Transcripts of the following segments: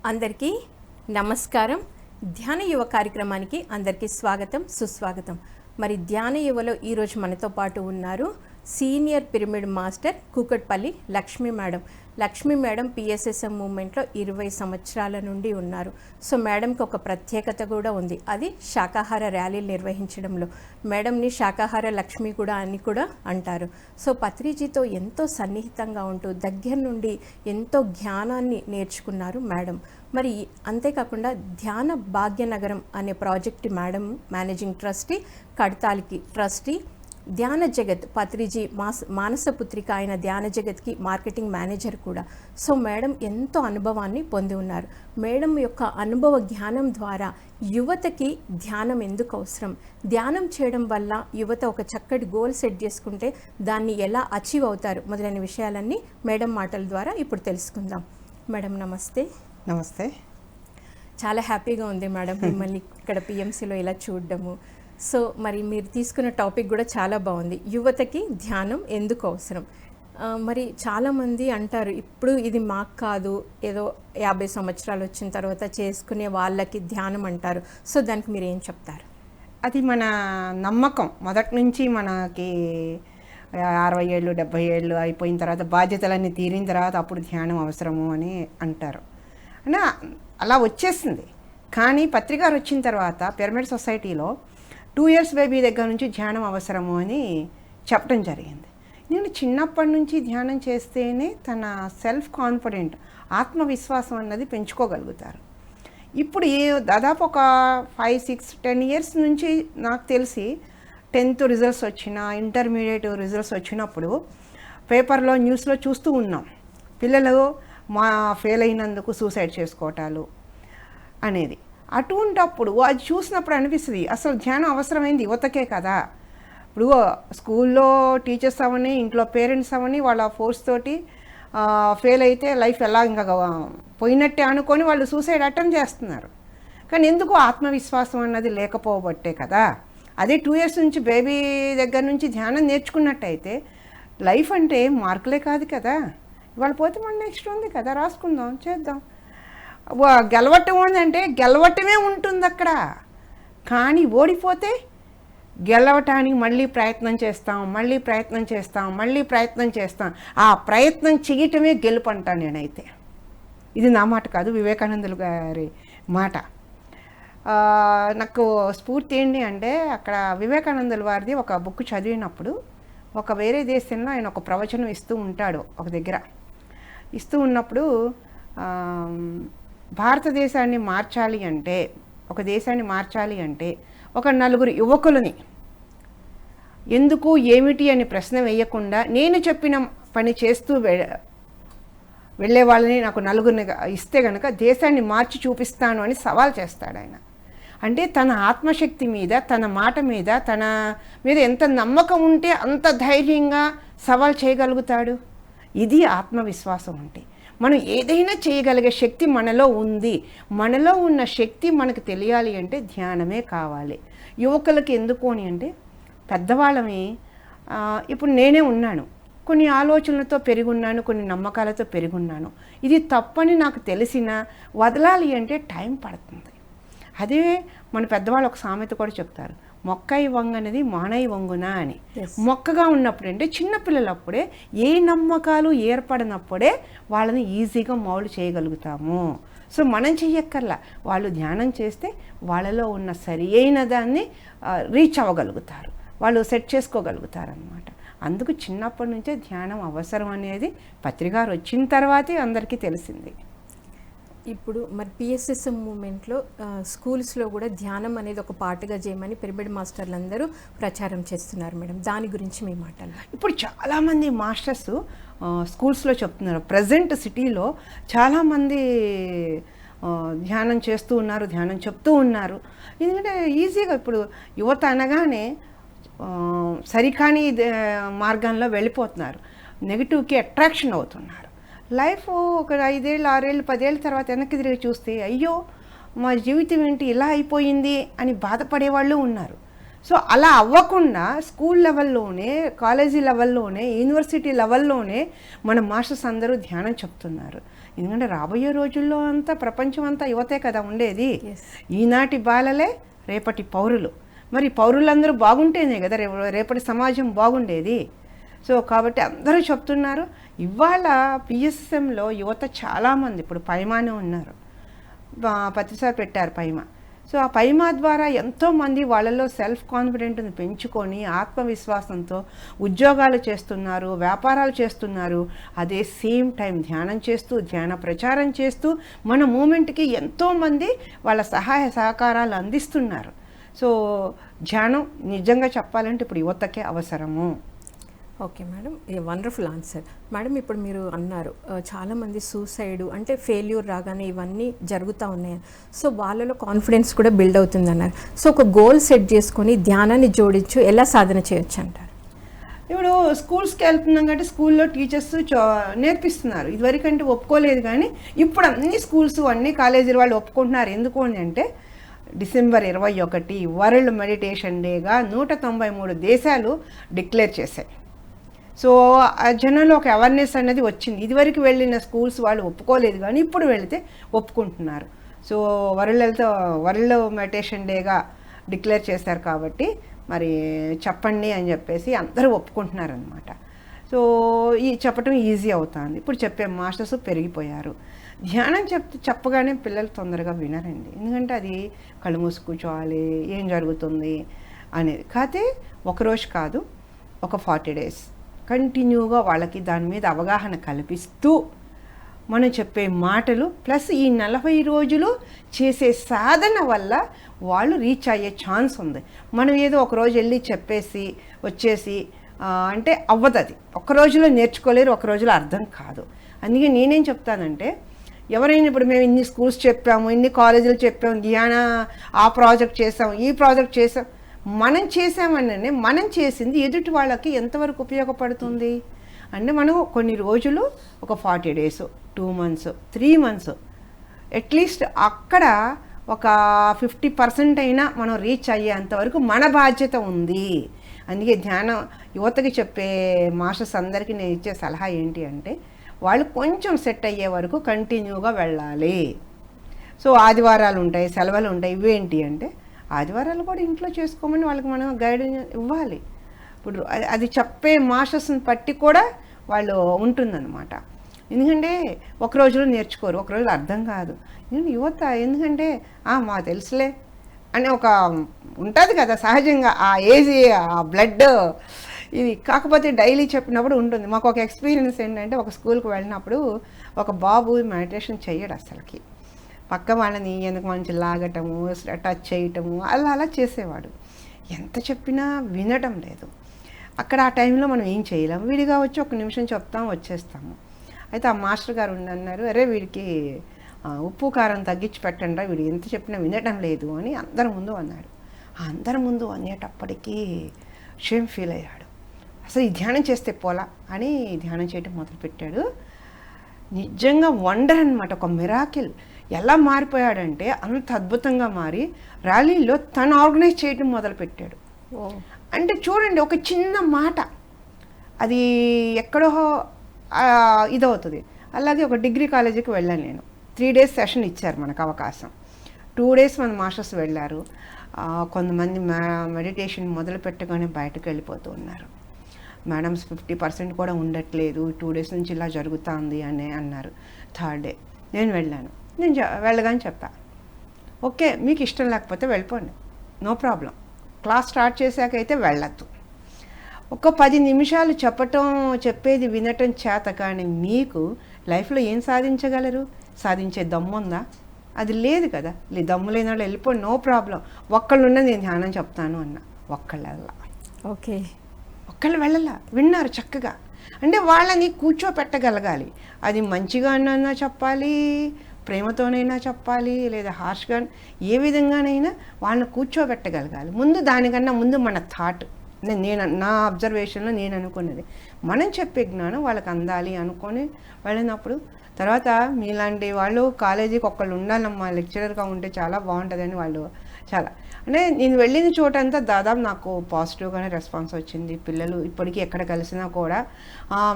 అందరికీ నమస్కారం. ధ్యాన యువ కార్యక్రమానికి అందరికీ స్వాగతం, సుస్వాగతం. మరి ధ్యాన యువలో ఈరోజు మనతో పాటు ఉన్నారు senior pyramid master Kukatpally Lakshmi madam. Lakshmi madam PSSM మూవ్మెంట్లో 20 సంవత్సరాల నుండి ఉన్నారు. సో మేడంకి ఒక ప్రత్యేకత కూడా ఉంది, అది శాకాహార ర్యాలీలు నిర్వహించడంలో. మేడంని శాకాహార లక్ష్మి కూడా అని కూడా అంటారు. సో పత్రిజీతో ఎంతో సన్నిహితంగా ఉంటూ దగ్గర నుండి ఎంతో జ్ఞానాన్ని నేర్చుకున్నారు మేడం. మరి అంతేకాకుండా ధ్యాన భాగ్యనగరం అనే ప్రాజెక్ట్ మేడం మేనేజింగ్ ట్రస్టీ, కడతాలికి ట్రస్టీ, ధ్యాన జగత్ పత్రిజీ మానసపుత్రిక అయిన ధ్యాన జగత్కి మార్కెటింగ్ మేనేజర్ కూడా. సో మేడం ఎంతో అనుభవాన్ని పొంది ఉన్నారు. మేడం యొక్క అనుభవ జ్ఞానం ద్వారా యువతకి ధ్యానం ఎందుకు అవసరం, ధ్యానం చేయడం వల్ల యువత ఒక చక్కటి గోల్ సెట్ చేసుకుంటే దాన్ని ఎలా అచీవ్ అవుతారు మొదలైన విషయాలన్నీ మేడం మాటల ద్వారా ఇప్పుడు తెలుసుకుందాం. మేడం నమస్తే. నమస్తే. చాలా హ్యాపీగా ఉంది మేడం మిమ్మల్ని ఇక్కడ పిఎంసిలో ఇలా చూడడము. సో మరి మీరు తీసుకున్న టాపిక్ కూడా చాలా బాగుంది, యువతకి ధ్యానం ఎందుకు అవసరం. మరి చాలామంది అంటారు ఇప్పుడు ఇది మాకు కాదు, ఏదో 50 సంవత్సరాలు వచ్చిన తర్వాత చేసుకునే వాళ్ళకి ధ్యానం అంటారు. సో దానికి మీరు ఏం చెప్తారు? అది మన నమ్మకం. మొదటి నుంచి మనకి 60 ఏళ్ళు 70 ఏళ్ళు అయిపోయిన తర్వాత బాధ్యతలన్నీ తీరిన తర్వాత అప్పుడు ధ్యానం అవసరము అని అంటారు. అంటే అలా వచ్చేసింది. కానీ పత్రికారు వచ్చిన తర్వాత పిరమిడ్ సొసైటీలో 2 years బేబీ దగ్గర నుంచి ధ్యానం అవసరము అని చెప్పడం జరిగింది. నేను చిన్నప్పటి నుంచి ధ్యానం చేస్తేనే తన సెల్ఫ్ కాన్ఫిడెంట్, ఆత్మవిశ్వాసం అన్నది పెంచుకోగలుగుతారు. ఇప్పుడు దాదాపు ఒక 5, 6, 10 years నుంచి నాకు తెలిసి 10th రిజల్ట్స్ వచ్చినా, ఇంటర్మీడియట్ రిజల్ట్స్ వచ్చినప్పుడు పేపర్లో న్యూస్లో చూస్తూ ఉన్నాం, పిల్లలు ఫెయిల్ అయినందుకు సూసైడ్ చేసుకోవటాలు అనేది. అటువంటప్పుడు అది చూసినప్పుడు అనిపిస్తుంది అసలు ధ్యానం అవసరమైంది యువతకే కదా. ఇప్పుడు స్కూల్లో టీచర్స్ అవని, ఇంట్లో పేరెంట్స్ అవని వాళ్ళ ఫోర్స్ తోటి ఫెయిల్ అయితే లైఫ్ ఎలా ఇంకా పోయినట్టే అనుకొని వాళ్ళు సూసైడ్ అటెంప్ట్ చేస్తున్నారు. కానీ ఎందుకు ఆత్మవిశ్వాసం అన్నది లేకపోబట్టే కదా. అదే 2 years నుంచి బేబీ దగ్గర నుంచి ధ్యానం నేర్చుకున్నట్టయితే లైఫ్ అంటే మార్కులే కాదు కదా. ఇవాళ పోతే మన నెక్స్ట్ ఉంది కదా, రాసుకుందాం, చేద్దాం. గెలవటం ఉందంటే గెలవటమే ఉంటుంది అక్కడ. కానీ ఓడిపోతే గెలవటానికి మళ్ళీ ప్రయత్నం చేస్తాం, మళ్ళీ ప్రయత్నం చేస్తాం, మళ్ళీ ప్రయత్నం చేస్తాం. ఆ ప్రయత్నం చేయటమే గెలుపు అంటాను నేనైతే. ఇది నా మాట కాదు, వివేకానందులు గారి మాట. నాకు స్ఫూర్తి ఏంటి అంటే అక్కడ వివేకానందుల వారిది ఒక బుక్ చదివినప్పుడు ఒక వేరే దేశంలో ఆయన ఒక ప్రవచనం ఇస్తూ ఉంటాడు. ఒక దగ్గర ఇస్తూ ఉన్నప్పుడు భారతదేశాన్ని మార్చాలి అంటే, ఒక దేశాన్ని మార్చాలి అంటే ఒక 4 యువకులని ఎందుకు ఏమిటి అని ప్రశ్న వేయకుండా నేను చెప్పిన పని చేస్తూ వెళ్ళే వాళ్ళని నాకు 4 ఇస్తే కనుక దేశాన్ని మార్చి చూపిస్తాను అని సవాల్ చేస్తాడు ఆయన. అంటే తన ఆత్మశక్తి మీద, తన మాట మీద, తన మీద ఎంత నమ్మకం ఉంటే అంత ధైర్యంగా సవాల్ చేయగలుగుతాడు. ఇది ఆత్మవిశ్వాసం అంటే. మనం ఏదైనా చేయగలిగే శక్తి మనలో ఉంది. మనలో ఉన్న శక్తి మనకు తెలియాలి అంటే ధ్యానమే కావాలి. యువకులకి ఎందుకు అని అంటే, పెద్దవాళ్ళమే ఇప్పుడు నేనే ఉన్నాను, కొన్ని ఆలోచనలతో పెరుగున్నాను, కొన్ని నమ్మకాలతో పెరుగున్నాను. ఇది తప్పని నాకు తెలిసినా వదలాలి అంటే టైం పడుతుంది. అదే మన పెద్దవాళ్ళు ఒక సామెత కూడా చెప్తారు, మొక్కై వంగనది మానై వంగునా అని. మొక్కగా ఉన్నప్పుడు అంటే చిన్నపిల్లలప్పుడే ఏ నమ్మకాలు ఏర్పడినప్పుడే వాళ్ళని ఈజీగా మౌల్డ్ చేయగలుగుతాము. సో మనం చెయ్యక్కర్లా, వాళ్ళు ధ్యానం చేస్తే వాళ్ళలో ఉన్న సరి అయిన దాన్ని రీచ్ అవ్వగలుగుతారు, వాళ్ళు సెట్ చేసుకోగలుగుతారు అన్నమాట. అందుకు చిన్నప్పటి నుంచే ధ్యానం అవసరం అనేది పత్రికారు వచ్చిన తర్వాతే అందరికీ తెలిసింది. ఇప్పుడు మరి పిఎస్ఎస్ఎం మూమెంట్లో స్కూల్స్లో కూడా ధ్యానం అనేది ఒక పాటగా చేయమని పిరమిడ్ మాస్టర్లు అందరూ ప్రచారం చేస్తున్నారు మేడం. దాని గురించి మీ మాటలు. ఇప్పుడు చాలామంది మాస్టర్స్ స్కూల్స్లో చెప్తున్నారు. ప్రజెంట్ సిటీలో చాలామంది ధ్యానం చేస్తూ ఉన్నారు, ధ్యానం చెప్తూ ఉన్నారు. ఎందుకంటే ఈజీగా ఇప్పుడు యువత అనగానే సరికాని మార్గంలో వెళ్ళిపోతున్నారు, నెగిటివ్కి అట్రాక్షన్ అవుతున్నారు. లైఫ్ ఒక 5 ఏళ్ళు 6 ఏళ్ళు 10 ఏళ్ళ తర్వాత వెనక్కి తిరిగి చూస్తే అయ్యో మా జీవితం ఏంటి ఇలా అయిపోయింది అని బాధపడేవాళ్ళు ఉన్నారు. సో అలా అవ్వకుండా స్కూల్ లెవెల్లోనే, కాలేజీ లెవెల్లోనే, యూనివర్సిటీ లెవెల్లోనే మన మాస్టర్స్ అందరూ ధ్యానం చెప్తున్నారు. ఎందుకంటే రాబోయే రోజుల్లో అంతా ప్రపంచం అంతా యువతే కదా ఉండేది. Yes. ఈనాటి బాలలే రేపటి పౌరులు. మరి పౌరులందరూ బాగుంటేనే కదా రేపటి సమాజం బాగుండేది. సో కాబట్టి అందరూ చెప్తున్నారు. ఇవాళ పిఎస్ఎంలో యువత చాలామంది ఇప్పుడు పైమానే ఉన్నారు, ప్రతిసారి పెట్టారు పైమా. సో ఆ పైమా ద్వారా ఎంతోమంది వాళ్ళలో సెల్ఫ్ కాన్ఫిడెంట్ని పెంచుకొని ఆత్మవిశ్వాసంతో ఉద్యోగాలు చేస్తున్నారు, వ్యాపారాలు చేస్తున్నారు. అదే సేమ్ టైం ధ్యానం చేస్తూ, ధ్యాన ప్రచారం చేస్తూ మన మూమెంట్కి ఎంతోమంది వాళ్ళ సహాయ సహకారాలు అందిస్తున్నారు. సో ధ్యానం నిజంగా చెప్పాలంటే ఇప్పుడు యువతకే అవసరము. Okay madam, a wonderful answer. Madam ఇప్పుడు మీరు అన్నారు చాలామంది సూసైడ్ అంటే ఫెయిల్యూర్ రాగానే ఇవన్నీ జరుగుతూ ఉన్నాయి. సో వాళ్ళలో కాన్ఫిడెన్స్ కూడా బిల్డ్ అవుతుంది అన్నారు. సో ఒక గోల్ సెట్ చేసుకొని ధ్యానాన్ని జోడించు ఎలా సాధన చేయొచ్చు అంటారు? ఇప్పుడు స్కూల్స్కి వెళ్తున్నాం కాబట్టి స్కూల్లో టీచర్స్ నేర్పిస్తున్నారు. ఇదివరకంటే ఒప్పుకోలేదు, కానీ ఇప్పుడు అన్ని స్కూల్స్ అన్ని కాలేజీలు వాళ్ళు ఒప్పుకుంటున్నారు. ఎందుకు అంటే డిసెంబర్ 21 వరల్డ్ మెడిటేషన్ డేగా 193 దేశాలు డిక్లేర్ చేశాయి. సో ఆ జనంలో ఒక అవేర్నెస్ అనేది వచ్చింది. ఇదివరకు వెళ్ళిన స్కూల్స్ వాళ్ళు ఒప్పుకోలేదు, కానీ ఇప్పుడు వెళితే ఒప్పుకుంటున్నారు. సో వరల్డ్ మెడిటేషన్ డేగా డిక్లేర్ చేశారు కాబట్టి మరి చెప్పండి అని చెప్పేసి అందరూ ఒప్పుకుంటున్నారు అనమాట. సో ఈ చెప్పడం ఈజీ అవుతుంది. ఇప్పుడు చెప్పే మాస్టర్స్ పెరిగిపోయారు. ధ్యానం చెప్పగానే పిల్లలు తొందరగా వినరండి. ఎందుకంటే అది కళ్ళు మూసి కూర్చోవాలి, ఏం జరుగుతుంది అనేది. కాకపోతే ఒకరోజు కాదు, ఒక 40 days కంటిన్యూగా వాళ్ళకి దాని మీద అవగాహన కల్పిస్తూ మనం చెప్పే మాటలు ప్లస్ ఈ 40 రోజులు చేసే సాధన వల్ల వాళ్ళు రీచ్ అయ్యే ఛాన్స్ ఉంది. మనం ఏదో ఒక రోజు వెళ్ళి చెప్పేసి వచ్చేసి అంటే అవ్వదు. అది ఒక రోజులో నేర్చుకోలేరు, ఒక రోజులో అర్థం కాదు. అందుకే నేనేం చెప్తానంటే, ఎవరైనా ఇప్పుడు మేము ఇన్ని స్కూల్స్ చెప్పాము, ఇన్ని కాలేజీలు చెప్పాము, ధ్యాన ఆ ప్రాజెక్ట్ చేసాము, ఈ ప్రాజెక్ట్ చేసాం, మనం చేసామని మనం చేసింది ఎదుటి వాళ్ళకి ఎంతవరకు ఉపయోగపడుతుంది అంటే, మనం కొన్ని రోజులు ఒక 40 days, 2 months, 3 months అట్లీస్ట్ అక్కడ ఒక 50% అయినా మనం రీచ్ అయ్యేంతవరకు మన బాధ్యత ఉంది. అందుకే ధ్యానం యువతకి చెప్పే మాస్టర్స్ అందరికీ నేను ఇచ్చే సలహా ఏంటి అంటే, వాళ్ళు కొంచెం సెట్ అయ్యే వరకు కంటిన్యూగా వెళ్ళాలి. సో ఆదివారాలు ఉంటాయి, సెలవులు ఉంటాయి. ఇవేంటి అంటే ఆదివారాలు కూడా ఇంట్లో చేసుకోమని వాళ్ళకి మనం గైడెన్స్ ఇవ్వాలి. ఇప్పుడు అది చెప్పే మాస్టర్స్ని బట్టి కూడా వాళ్ళు ఉంటుందన్నమాట. ఎందుకంటే ఒక రోజులో నేర్చుకోరు, ఒక రోజులో అర్థం కాదు. యువత ఎందుకంటే మా తెలుసులే అని ఒక ఉంటుంది కదా సహజంగా, ఆ ఏజ్, ఆ బ్లడ్ ఇది. కాకపోతే డైలీ చెప్పినప్పుడు ఉంటుంది. మాకు ఒక ఎక్స్పీరియన్స్ ఏంటంటే, ఒక స్కూల్కి వెళ్ళినప్పుడు ఒక బాబు మెడిటేషన్ చెయ్యడు అసలుకి. పక్క వాళ్ళని ఎందుకు మంచి లాగటము, టచ్ చేయటము అలా చేసేవాడు. ఎంత చెప్పినా వినటం లేదు. అక్కడ ఆ టైంలో మనం ఏం చేయలేము. వీడిగా వచ్చి 1 నిమిషం చెప్తాం, వచ్చేస్తాము. అయితే ఆ మాస్టర్ గారు అన్నారు, అరే వీడికి ఉప్పు కారం తగ్గించి పెట్టండి, వీడు ఎంత చెప్పినా వినటం లేదు అని అందరి ముందు అన్నాడు. అందరి ముందు అనేటప్పటికీ షేమ్ ఫీల్ అయ్యాడు. అసలు ఈ ధ్యానం చేస్తే పోలా అని ధ్యానం చేయటం మొదలుపెట్టాడు. నిజంగా వండర్ అనమాట, ఒక మిరాకిల్. ఎలా మారిపోయాడంటే అంత అద్భుతంగా మారి ర్యాలీలో తను ఆర్గనైజ్ చేయటం మొదలుపెట్టాడు. అంటే చూడండి, ఒక చిన్న మాట అది ఎక్కడో ఇదవుతుంది. అలాగే ఒక డిగ్రీ కాలేజీకి వెళ్ళాను నేను. 3 days సెషన్ ఇచ్చారు మనకు అవకాశం. 2 days మన మాస్టర్స్ వెళ్ళారు. కొంతమంది మెడిటేషన్ మొదలు పెట్టగానే బయటకు వెళ్ళిపోతూ ఉన్నారు. మేడమ్స్ 50% కూడా ఉండట్లేదు, 2 days నుంచి ఇలా జరుగుతుంది అని అన్నారు. 3rd day నేను వెళ్ళాను. నేను వెళ్ళగానే చెప్పా, ఓకే మీకు ఇష్టం లేకపోతే వెళ్ళిపోండి, నో ప్రాబ్లం. క్లాస్ స్టార్ట్ చేశాకైతే వెళ్ళొద్దు. ఒక 10 నిమిషాలు చెప్పేది వినటం చేత కానీ మీకు లైఫ్లో ఏం సాధించగలరు? సాధించే దమ్ముందా? అది లేదు కదా. దమ్ము లేని వాళ్ళు వెళ్ళిపోండి, నో ప్రాబ్లం. ఒక్కళ్ళున్నా నేను ధ్యానం చెప్తాను అన్న. ఓకే, ఒక్కళ్ళు వెళ్ళాల, విన్నారు చక్కగా. అంటే వాళ్ళని కూర్చోపెట్టగలగాలి. అది మంచిగా అన్నా చెప్పాలి, ప్రేమతోనైనా చెప్పాలి, లేదా హార్ష్గా, ఏ విధంగానైనా వాళ్ళని కూర్చోబెట్టగలగాలి. దానికన్నా ముందు మన థాట్, నా అబ్జర్వేషన్లో నేను అనుకున్నది, మనం చెప్పే జ్ఞానం వాళ్ళకి అందాలి అనుకొని వెళ్ళినప్పుడు తర్వాత మీలాంటి వాళ్ళు కాలేజీకి ఒకళ్ళు ఉండాలమ్మా, లెక్చరర్గా ఉంటే చాలా బాగుంటుందని వాళ్ళు చాలా, అంటే నేను వెళ్ళిన చోటంతా దాదాపు నాకు పాజిటివ్గానే రెస్పాన్స్ వచ్చింది. పిల్లలు ఇప్పటికీ ఎక్కడ కలిసినా కూడా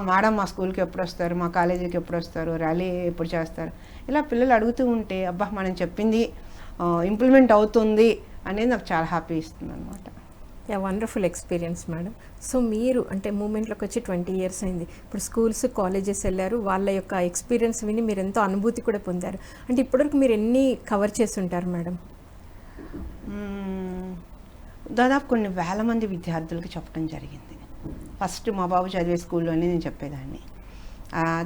మేడం మా స్కూల్కి ఎప్పుడు వస్తారు, మా కాలేజీకి ఎప్పుడు వస్తారు, ర్యాలీ ఎప్పుడు చేస్తారు, ఇలా పిల్లలు అడుగుతూ ఉంటే అబ్బా మనం చెప్పింది ఇంప్లిమెంట్ అవుతుంది అనేది నాకు చాలా హ్యాపీ ఇస్తుంది అనమాట. Wonderful experience madam. సో మీరు అంటే మూమెంట్లోకి వచ్చి 20 years అయింది. ఇప్పుడు స్కూల్స్ కాలేజెస్ వెళ్ళారు, వాళ్ళ యొక్క ఎక్స్పీరియన్స్ విని మీరు ఎంతో అనుభూతి కూడా పొందారు. అంటే ఇప్పటివరకు మీరు ఎన్ని కవర్ చేసి ఉంటారు మేడం? దాదాపు కొన్ని వేల మంది విద్యార్థులకి చెప్పడం జరిగింది. ఫస్ట్ మా బాబు చదివే స్కూల్లోనే నేను చెప్పేదాన్ని.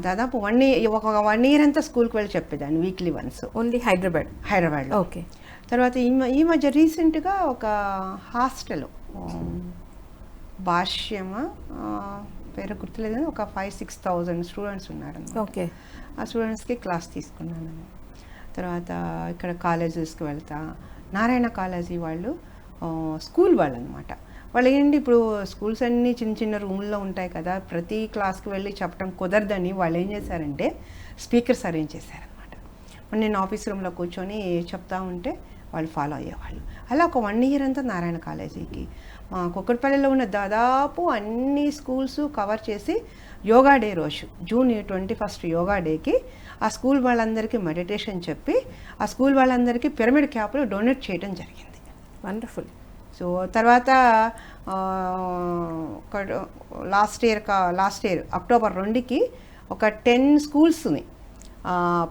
దాదాపు 1 year అంతా స్కూల్కి వెళ్ళి చెప్పేదాన్ని, వీక్లీ వన్స్. ఓన్లీ హైదరాబాద్లో? ఓకే. తర్వాత ఈ మధ్య రీసెంట్గా ఒక హాస్టల్ భాష్యమ పేరు గుర్తులేదు, ఒక 5,000-6,000 స్టూడెంట్స్ ఉన్నారు. ఓకే. ఆ స్టూడెంట్స్కి క్లాస్ తీసుకున్నాను. తర్వాత ఇక్కడ కాలేజెస్కి వెళ్తా, నారాయణ కాలేజీ వాళ్ళు స్కూల్ వాళ్ళు అనమాట. వాళ్ళు ఏంటి, ఇప్పుడు స్కూల్స్ అన్నీ చిన్న చిన్న రూముల్లో ఉంటాయి కదా, ప్రతి క్లాస్కి వెళ్ళి చెప్పడం కుదరదని వాళ్ళు ఏం చేశారంటే స్పీకర్స్ అరేంజ్ చేశారనమాట. నేను ఆఫీస్ రూమ్లో కూర్చొని చెప్తా ఉంటే వాళ్ళు ఫాలో అయ్యేవాళ్ళు. అలా ఒక 1 year అంతా నారాయణ కాలేజీకి, మా కుక్కట్పల్లిలో ఉన్న దాదాపు అన్ని స్కూల్స్ కవర్ చేసి యోగా డే రోజు June 21 యోగా డేకి ఆ స్కూల్ వాళ్ళందరికీ మెడిటేషన్ చెప్పి ఆ స్కూల్ వాళ్ళందరికీ పిరమిడ్ క్యాప్లు డొనేట్ చేయడం జరిగింది. వండర్ఫుల్. సో తర్వాత లాస్ట్ ఇయర్ October 2కి ఒక 10 స్కూల్స్ని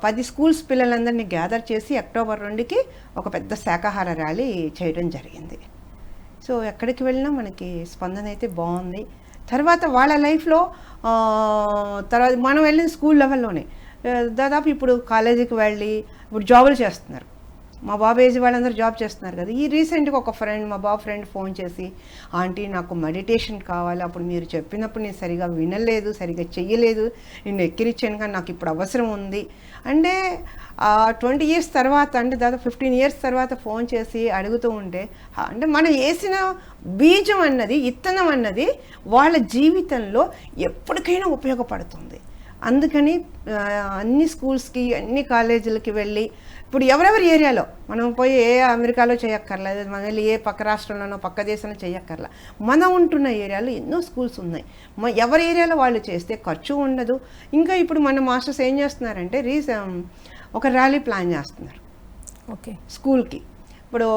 10 స్కూల్స్ పిల్లలందరినీ గ్యాదర్ చేసి October 2కి ఒక పెద్ద శాకాహార ర్యాలీ చేయడం జరిగింది. సో ఎక్కడికి వెళ్ళినా మనకి స్పందన అయితే బాగుంది. తర్వాత వాళ్ళ లైఫ్లో తర్వాత మనం వెళ్ళిన స్కూల్ లెవెల్లోనే దాదాపు ఇప్పుడు కాలేజీకి వెళ్ళి ఇప్పుడు జాబులు చేస్తున్నారు. మా బాబు ఏజ్ వాళ్ళందరూ జాబ్ చేస్తున్నారు కదా. ఈ రీసెంట్గా ఒక మా బాబు ఫ్రెండ్ ఫోన్ చేసి, ఆంటీ నాకు మెడిటేషన్ కావాలి, అప్పుడు మీరు చెప్పినప్పుడు నేను సరిగా వినలేదు, సరిగా చెయ్యలేదు, నేను ఎక్కిరిచ్చాను, కానీ నాకు ఇప్పుడు అవసరం ఉంది అంటే 20 years తర్వాత, అంటే దాదాపు 15 years తర్వాత ఫోన్ చేసి అడుగుతూ ఉంటే, అంటే మనం వేసిన బీజం అన్నది, ఇత్తనం అన్నది వాళ్ళ జీవితంలో ఎప్పటికైనా ఉపయోగపడుతుంది. అందుకని అన్ని స్కూల్స్కి, అన్ని కాలేజీలకి వెళ్ళి, ఇప్పుడు ఎవరెవరి ఏరియాలో మనం పోయి ఏ అమెరికాలో చేయక్కర్లేదు, మనం వెళ్ళి ఏ పక్క రాష్ట్రంలోనో పక్క దేశంలో చేయక్కర్లా, మనం ఉంటున్న ఏరియాలో ఎన్నో స్కూల్స్ ఉన్నాయి. ఎవరి ఏరియాలో వాళ్ళు చేస్తే ఖర్చు ఉండదు. ఇంకా ఇప్పుడు మన మాస్టర్స్ ఏం చేస్తున్నారంటే ఒక ర్యాలీ ప్లాన్ చేస్తున్నారు. ఓకే. స్కూల్కి ఇప్పుడు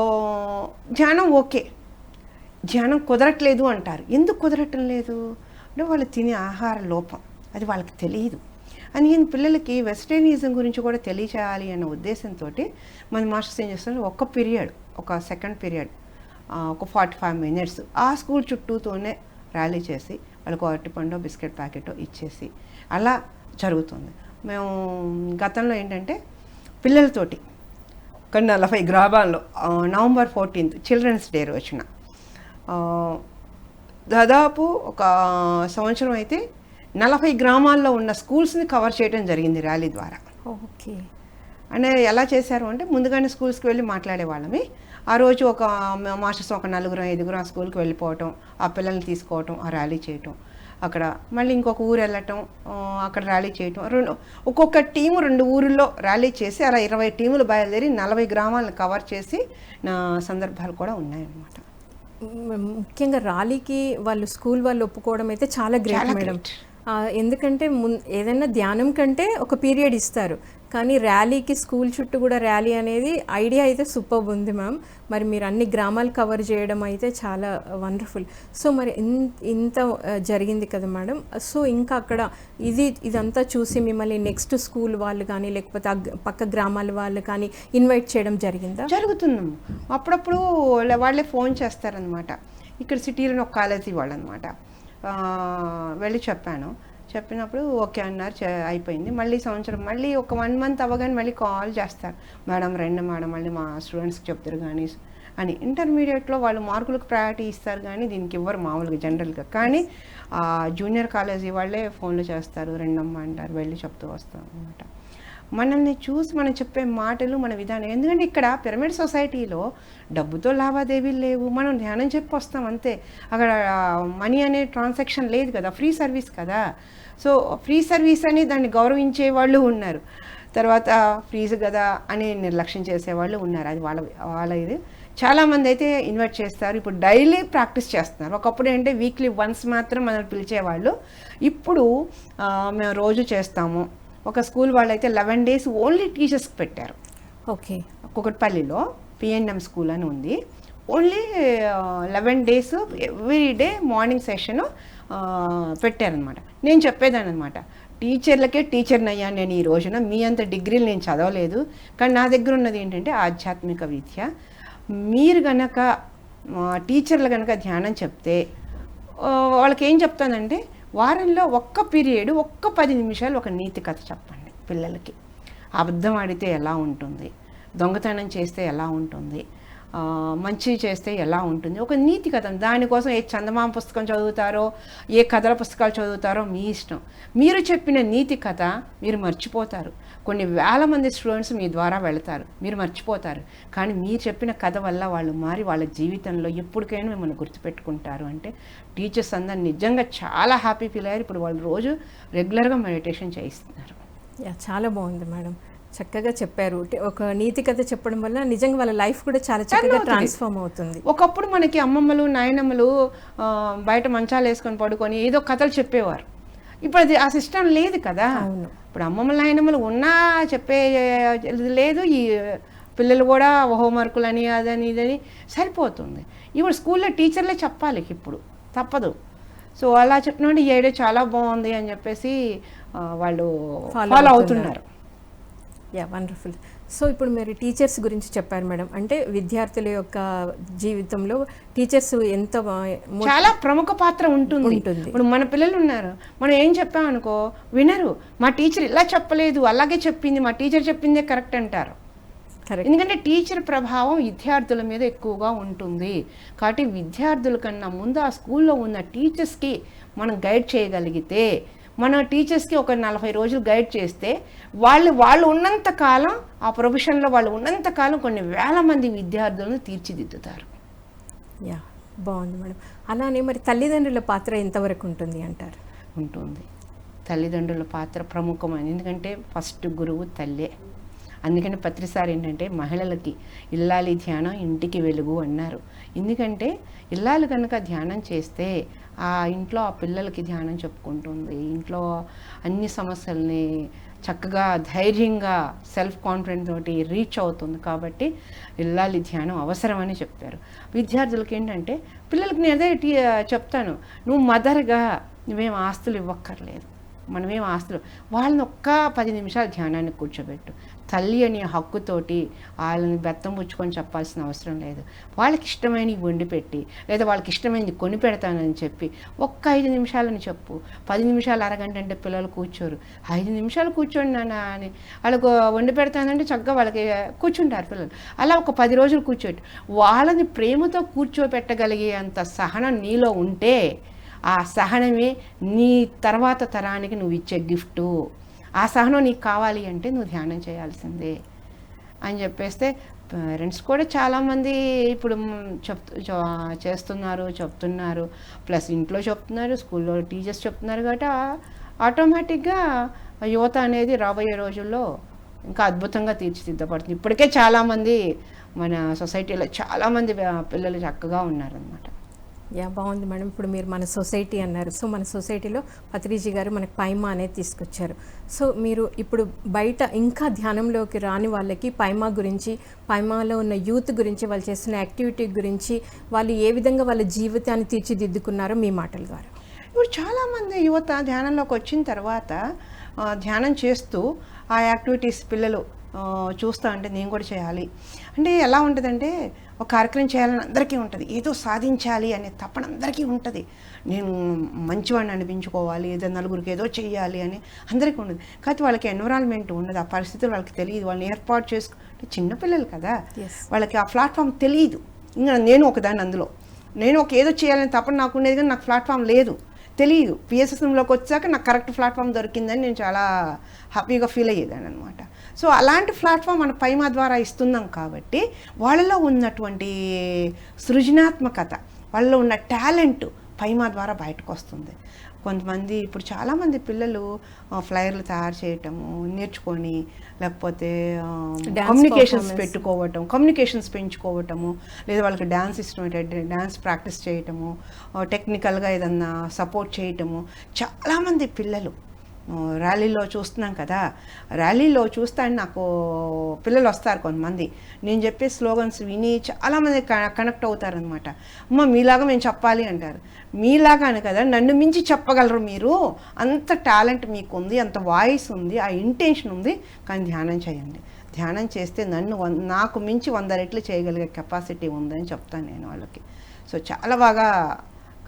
ధ్యానం ఓకే, ధ్యానం కుదరట్లేదు అంటారు. ఎందుకు కుదరటం లేదు అంటే వాళ్ళు తినే ఆహార లోపం, అది వాళ్ళకి తెలియదు. అని పిల్లలకి వెజిటేరియనిజం గురించి కూడా తెలియచేయాలి అన్న ఉద్దేశంతో మన మాస్టర్స్ ఏం చేస్తున్నారు, ఒక సెకండ్ పీరియడ్ ఒక 45 minutes ఆ స్కూల్ చుట్టూతోనే ర్యాలీ చేసి వాళ్ళకు అరటిపండో బిస్కెట్ ప్యాకెటో ఇచ్చేసి అలా జరుగుతుంది. మేము గతంలో ఏంటంటే పిల్లలతోటి ఒక 40 గ్రామాల్లో November 14th చిల్డ్రన్స్ డే రోజున దాదాపు ఒక సంవత్సరం అయితే 40 గ్రామాల్లో ఉన్న స్కూల్స్ని కవర్ చేయడం జరిగింది ర్యాలీ ద్వారా. ఓకే. అంటే ఎలా చేశారు అంటే, ముందుగానే స్కూల్స్కి వెళ్ళి మాట్లాడేవాళ్ళమి. ఆ రోజు ఒక మాస్టర్స్ ఒక 4-5 ఆ స్కూల్కి వెళ్ళిపోవటం, ఆ పిల్లల్ని తీసుకోవటం, ఆ ర్యాలీ చేయటం, అక్కడ మళ్ళీ ఇంకొక ఊరు వెళ్ళటం, అక్కడ ర్యాలీ చేయటం, ఒక్కొక్క టీము 2 ఊరుల్లో ర్యాలీ చేసి అలా 20 టీములు బయలుదేరి 40 గ్రామాలను కవర్ చేసి నా సందర్భాలు కూడా ఉన్నాయన్నమాట. ముఖ్యంగా ర్యాలీకి వాళ్ళు స్కూల్ వాళ్ళు ఒప్పుకోవడం అయితే చాలా గ్రేట్ మేడం. ఎందుకంటే ఏదైనా ధ్యానం కంటే ఒక పీరియడ్ ఇస్తారు, కానీ ర్యాలీకి స్కూల్ చుట్టూ కూడా ర్యాలీ అనేది ఐడియా అయితే సూపర్ ఉంది మ్యామ్. మరి మీరు అన్ని గ్రామాలు కవర్ చేయడం అయితే చాలా వండర్ఫుల్. సో మరి ఇంత జరిగింది కదా మేడం. సో ఇంకా అక్కడ ఇదంతా చూసి మిమ్మల్ని నెక్స్ట్ స్కూల్ వాళ్ళు కానీ లేకపోతే పక్క గ్రామాల వాళ్ళు కానీ ఇన్వైట్ చేయడం జరిగిందా? జరుగుతున్నాము. అప్పుడప్పుడు వాళ్ళే ఫోన్ చేస్తారనమాట. ఇక్కడ సిటీలో ఒక కాలేజీ వాళ్ళు అనమాట. వెళ్ళి చెప్పినప్పుడు ఓకే అన్నారు, అయిపోయింది. మళ్ళీ సంవత్సరం మళ్ళీ ఒక 1 month అవ్వగానే మళ్ళీ కాల్ చేస్తారు, మేడం రండి మేడం, మళ్ళీ మా స్టూడెంట్స్కి చెప్తారు కానీ అని. ఇంటర్మీడియట్లో వాళ్ళు మార్కులకు ప్రయారిటీ ఇస్తారు కానీ దీనికి ఇవ్వరు మామూలుగా జనరల్గా. కానీ జూనియర్ కాలేజీ వాళ్ళే ఫోన్లు చేస్తారు, రెండమ్మ అంటారు, వెళ్ళి చెప్తూ వస్తాం అనమాట. మనల్ని చూసి మనం చెప్పే మాటలు, మన విధానం, ఎందుకంటే ఇక్కడ పిరమిడ్ సొసైటీలో డబ్బుతో లావాదేవీలు లేవు, మనం ధ్యానం చెప్పి వస్తాం అంతే. అక్కడ మనీ అనే ట్రాన్సాక్షన్ లేదు కదా, ఫ్రీ సర్వీస్ కదా. సో ఫ్రీ సర్వీస్ అని దాన్ని గౌరవించే వాళ్ళు ఉన్నారు, తర్వాత ఫీజు కదా అని నిర్లక్ష్యం చేసేవాళ్ళు ఉన్నారు. అది వాళ్ళ ఇది. చాలామంది అయితే ఇన్వైట్ చేస్తారు, ఇప్పుడు డైలీ ప్రాక్టీస్ చేస్తున్నారు. ఒకప్పుడు ఏంటంటే వీక్లీ వన్స్ మాత్రం మనం పిలిచేవాళ్ళు, ఇప్పుడు మేము రోజు చేస్తాము. ఒక స్కూల్ వాళ్ళు అయితే 11 days ఓన్లీ టీచర్స్కి పెట్టారు. ఓకే, కుకట్పల్లిలో పిఎన్ఎం స్కూల్ అని ఉంది. Only 11 days every day morning session పెట్టారనమాట. నేను చెప్పేదాన్ని అనమాట, టీచర్లకే టీచర్ని అయ్యాను నేను ఈ రోజున, మీ అంత డిగ్రీలు నేను చదవలేదు, కానీ నా దగ్గర ఉన్నది ఏంటంటే ఆధ్యాత్మిక విద్య. మీరు గనక టీచర్లు కనుక ధ్యానం చెప్తే వాళ్ళకి ఏం చెప్తానంటే, వారంలో ఒక్క పీరియడ్ 10 నిమిషాలు ఒక నీతి కథ చెప్పండి పిల్లలకి. అబద్ధం ఆడితే ఎలా ఉంటుంది, దొంగతనం చేస్తే ఎలా ఉంటుంది, మంచి చేస్తే ఎలా ఉంటుంది, ఒక నీతి కథ. దానికోసం ఏ చందమామ పుస్తకం చదువుతారో, ఏ కథల పుస్తకాలు చదువుతారో మీ ఇష్టం. మీరు చెప్పిన నీతి కథ మీరు మర్చిపోతారు. కొన్ని వేల మంది స్టూడెంట్స్ మీ ద్వారా వెళతారు, మీరు మర్చిపోతారు. కానీ మీరు చెప్పిన కథ వల్ల వాళ్ళు మారి వాళ్ళ జీవితంలో ఎప్పటికైనా మిమ్మల్ని గుర్తుపెట్టుకుంటారు. అంటే టీచర్స్ అందరు నిజంగా చాలా హ్యాపీ ఫీల్ అయ్యారు. ఇప్పుడు వాళ్ళు రోజు రెగ్యులర్గా మెడిటేషన్ చేయిస్తున్నారు. చాలా బాగుంది మేడం, చక్కగా చెప్పారు. ఒక నీతి కథ చెప్పడం వల్ల నిజంగా వాళ్ళ లైఫ్ కూడా చాలా చక్కగా ట్రాన్స్ఫార్మ్ అవుతుంది. ఒకప్పుడు మనకి అమ్మమ్మలు నాయనమ్మలు బయట మంచాలు వేసుకొని పడుకొని ఏదో కథలు చెప్పేవారు. ఇప్పుడు అది ఆ సిస్టమ్ లేదు కదా. ఇప్పుడు అమ్మమ్మలు నాయనమ్మలు ఉన్నా చెప్పే లేదు. ఈ పిల్లలు కూడా హోంవర్కులని అదని ఇదని సరిపోతుంది. ఇప్పుడు స్కూల్లో టీచర్లే చెప్పాలి, ఇప్పుడు తప్పదు. సో అలా చెప్పినప్పుడు ఈ ఐడియా చాలా బాగుంది అని చెప్పేసి వాళ్ళు ఫాలో అవుతున్నారు. వండర్ఫుల్. సో ఇప్పుడు మీరు టీచర్స్ గురించి చెప్పారు మేడం, అంటే విద్యార్థుల యొక్క జీవితంలో టీచర్స్ ఎంత చాలా ప్రముఖ పాత్ర ఉంటుంది. ఇప్పుడు మన పిల్లలు ఉన్నారు, మనం ఏం చెప్పామనుకో వినరు. మా టీచర్ ఇలా చెప్పలేదు, అలాగే చెప్పింది, మా టీచర్ చెప్పిందే కరెక్ట్ అంటారు. ఎందుకంటే టీచర్ ప్రభావం విద్యార్థుల మీద ఎక్కువగా ఉంటుంది. కాబట్టి విద్యార్థుల కన్నా ముందు ఆ స్కూల్లో ఉన్న టీచర్స్కి మనం గైడ్ చేయగలిగితే, మన టీచర్స్కి ఒక 40 రోజులు గైడ్ చేస్తే వాళ్ళు ఉన్నంత కాలం ఆ ప్రొఫెషన్లో వాళ్ళు ఉన్నంత కాలం కొన్ని వేల మంది విద్యార్థులను తీర్చిదిద్దుతారు. బాగుంది మేడం. అలానే మరి తల్లిదండ్రుల పాత్ర ఎంతవరకు ఉంటుంది అంటారు? ఉంటుంది. తల్లిదండ్రుల పాత్ర ప్రముఖమైనది. ఎందుకంటే ఫస్ట్ గురువు తల్లే. అందుకని ప్రతిసారి ఏంటంటే మహిళలకి ఇల్లాలి ధ్యానం ఇంటికి వెలుగు అన్నారు. ఎందుకంటే ఇల్లాలు కనుక ధ్యానం చేస్తే ఆ ఇంట్లో ఆ పిల్లలకి ధ్యానం చెప్పుకుంటుంది, ఇంట్లో అన్ని సమస్యల్ని చక్కగా ధైర్యంగా సెల్ఫ్ కాన్ఫిడెన్స్ తోటి రీచ్ అవుతుంది. కాబట్టి ఇల్లాలి ధ్యానం అవసరమని చెప్పారు. విద్యార్థులకి ఏంటంటే పిల్లలకి నేను అదే చెప్తాను, నువ్వు మదర్గా నువ్వేం ఆస్తులు ఇవ్వక్కర్లేదు, మనమేం ఆస్తులు, వాళ్ళని ఒక్క 10 నిమిషాలు ధ్యానాన్ని కూర్చోబెట్టు. తల్లి అనే హక్కుతోటి వాళ్ళని బెత్తం పుచ్చుకొని చెప్పాల్సిన అవసరం లేదు. వాళ్ళకి ఇష్టమైనవి వండి పెట్టి, లేదా వాళ్ళకి ఇష్టమైనది కొని పెడతానని చెప్పి ఒక్క 5 నిమిషాలని చెప్పు. 10 నిమిషాలు అరగంట అంటే పిల్లలు కూర్చోరు. 5 నిమిషాలు కూర్చోండి నాన్న అని వాళ్ళకు వండి పెడతానంటే చక్కగా వాళ్ళకి కూర్చుంటారు పిల్లలు. అలా ఒక 10 రోజులు కూర్చోటి వాళ్ళని ప్రేమతో కూర్చోపెట్టగలిగే అంత సహనం నీలో ఉంటే, ఆ సహనమే నీ తర్వాత తరానికి నువ్వు ఇచ్చే గిఫ్టు. ఆ సహనం నీకు కావాలి అంటే నువ్వు ధ్యానం చేయాల్సిందే అని చెప్పేస్తే పేరెంట్స్ కూడా చాలామంది ఇప్పుడు చెప్తున్నారు. ప్లస్ ఇంట్లో చెప్తున్నారు, స్కూల్లో టీచర్స్ చెప్తున్నారు. కాబట్టి ఆటోమేటిక్గా యువత అనేది రాబోయే రోజుల్లో ఇంకా అద్భుతంగా తీర్చిదిద్దబడుతుంది. ఇప్పటికే చాలామంది మన సొసైటీలో చాలామంది పిల్లలు చక్కగా ఉన్నారనమాట. బాగుంది మేడం. ఇప్పుడు మీరు మన సొసైటీ అన్నారు. సో మన సొసైటీలో పత్రిజీ గారు మనకు పైమా అనేది తీసుకొచ్చారు. సో మీరు ఇప్పుడు బయట ఇంకా ధ్యానంలోకి రాని వాళ్ళకి పైమా గురించి, పైమాలో ఉన్న యూత్ గురించి, వాళ్ళు చేస్తున్న యాక్టివిటీ గురించి, వాళ్ళు ఏ విధంగా వాళ్ళ జీవితాన్ని తీర్చిదిద్దుకున్నారో మీ మాటల ద్వారా. ఇప్పుడు చాలామంది యువత ధ్యానంలోకి వచ్చిన తర్వాత ధ్యానం చేస్తూ ఆ యాక్టివిటీస్ పిల్లలు చూస్తూ అంటే నేను కూడా చేయాలి అంటే ఎలా ఉంటుందంటే, ఒక కార్యక్రమం చేయాలని అందరికీ ఉంటుంది, ఏదో సాధించాలి అనే తపన అందరికీ ఉంటుంది. నేను మంచివాడిని అనిపించుకోవాలి, ఏదో నలుగురికి ఏదో చెయ్యాలి అని అందరికీ ఉండదు. కాకపోతే వాళ్ళకి ఎన్విరాన్మెంట్ ఉండదు, ఆ పరిస్థితులు వాళ్ళకి తెలియదు. వాళ్ళని ఏర్పాటు చేసుకుంటే చిన్నపిల్లలు కదా, వాళ్ళకి ఆ ప్లాట్ఫామ్ తెలియదు. ఇంకా నేను ఒకదాన్ని అందులో, నేను ఏదో చేయాలని తపన నాకు ఉండేది, కానీ నాకు ప్లాట్ఫామ్ లేదు, తెలియదు. పిఎస్ఎస్ఎంలోకి వచ్చాక నాకు కరెక్ట్ ప్లాట్ఫామ్ దొరికిందని నేను చాలా హ్యాపీగా ఫీల్ అయ్యేదాన్ని అనమాట. సో అలాంటి ప్లాట్ఫామ్ మన పైమా ద్వారా ఇస్తున్నాం కాబట్టి వాళ్ళలో ఉన్నటువంటి సృజనాత్మకత, వాళ్ళలో ఉన్న టాలెంట్ పైమా ద్వారా బయటకు వస్తుంది. కొంతమంది ఇప్పుడు చాలామంది పిల్లలు ఫ్లైర్లు తయారు చేయటము నేర్చుకొని, లేకపోతే Dance కమ్యూనికేషన్స్ performance. పెట్టుకోవటం, కమ్యూనికేషన్స్ పెంచుకోవటము, లేదా వాళ్ళకి డ్యాన్స్ ఇష్టం అయితే డ్యాన్స్ ప్రాక్టీస్ చేయటము, టెక్నికల్గా ఏదన్నా సపోర్ట్ చేయటము. చాలామంది పిల్లలు ర్యాలీలో చూస్తున్నాం కదా, ర్యాలీలో చూస్తాను నాకు పిల్లలు వస్తారు కొంతమంది, నేను చెప్పే స్లోగన్స్ విని చాలామంది కనెక్ట్ అవుతారనమాట. అమ్మ మీలాగా మేము చెప్పాలి అంటారు. మీలాగా అని కదా, నన్ను మించి చెప్పగలరు మీరు, అంత టాలెంట్ మీకు ఉంది, అంత వాయిస్ ఉంది, ఆ ఇంటెన్షన్ ఉంది, కానీ ధ్యానం చేయండి. ధ్యానం చేస్తే నాకు మించి 100 రెట్లు చేయగలిగే కెపాసిటీ ఉందని చెప్తాను నేను వాళ్ళకి. సో చాలా బాగా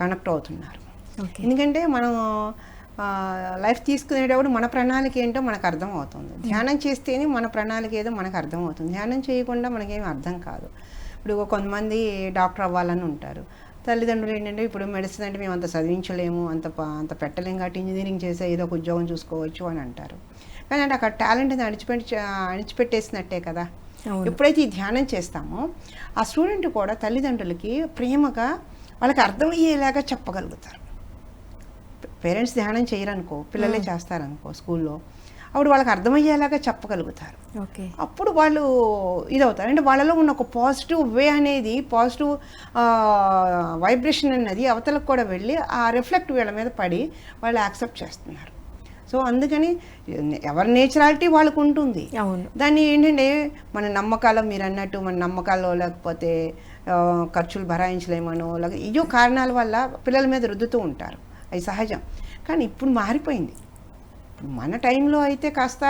కనెక్ట్ అవుతున్నారు. ఓకే. ఎందుకంటే మనం లైఫ్ తీసుకునేటప్పుడు మన ప్రణాళిక ఏంటో మనకు అర్థం అవుతుంది. ధ్యానం చేస్తేనే మన ప్రణాళిక ఏదో మనకు అర్థం అవుతుంది. ధ్యానం చేయకుండా మనకేం అర్థం కాదు. ఇప్పుడు కొంతమంది డాక్టర్ అవ్వాలని ఉంటారు. తల్లిదండ్రులు ఏంటంటే ఇప్పుడు మెడిసిన్ అంటే మేము అంత చదివించలేము, అంత పెట్టలేము, కాబట్టి ఇంజనీరింగ్ చేసే ఏదో ఒక ఉద్యోగం చూసుకోవచ్చు అని అంటారు. కానీ అంటే అక్కడ టాలెంట్ అణిచిపెట్టేసినట్టే కదా. అవును. ఎప్పుడైతే ఈ ధ్యానం చేస్తామో ఆ స్టూడెంట్ కూడా తల్లిదండ్రులకి ప్రేమగా వాళ్ళకి అర్థమయ్యేలాగా చెప్పగలుగుతారు. పేరెంట్స్ ధ్యానం చేయరనుకో, పిల్లలే చేస్తారనుకో స్కూల్లో, అప్పుడు వాళ్ళకి అర్థమయ్యేలాగా చెప్పగలుగుతారు. ఓకే. అప్పుడు వాళ్ళు ఇదవుతారు. అంటే వాళ్ళలో ఉన్న ఒక పాజిటివ్ వే అనేది, పాజిటివ్ వైబ్రేషన్ అనేది అవతలకు కూడా వెళ్ళి ఆ రిఫ్లెక్ట్ వీళ్ళ మీద పడి వాళ్ళు యాక్సెప్ట్ చేస్తున్నారు. సో అందుకని ఎవరి నేచురాలిటీ వాళ్ళకు ఉంటుంది. అవును. దాన్ని ఏంటంటే మన నమ్మకాలు, మీరు అన్నట్టు మన నమ్మకాలు, లేకపోతే ఖర్చులు భరాయించలేమనో, లేకపోతే ఇయో కారణాల వల్ల పిల్లల మీద రుద్దుతూ ఉంటారు. అది సహజం. కానీ ఇప్పుడు మారిపోయింది. ఇప్పుడు మన టైంలో అయితే కాస్త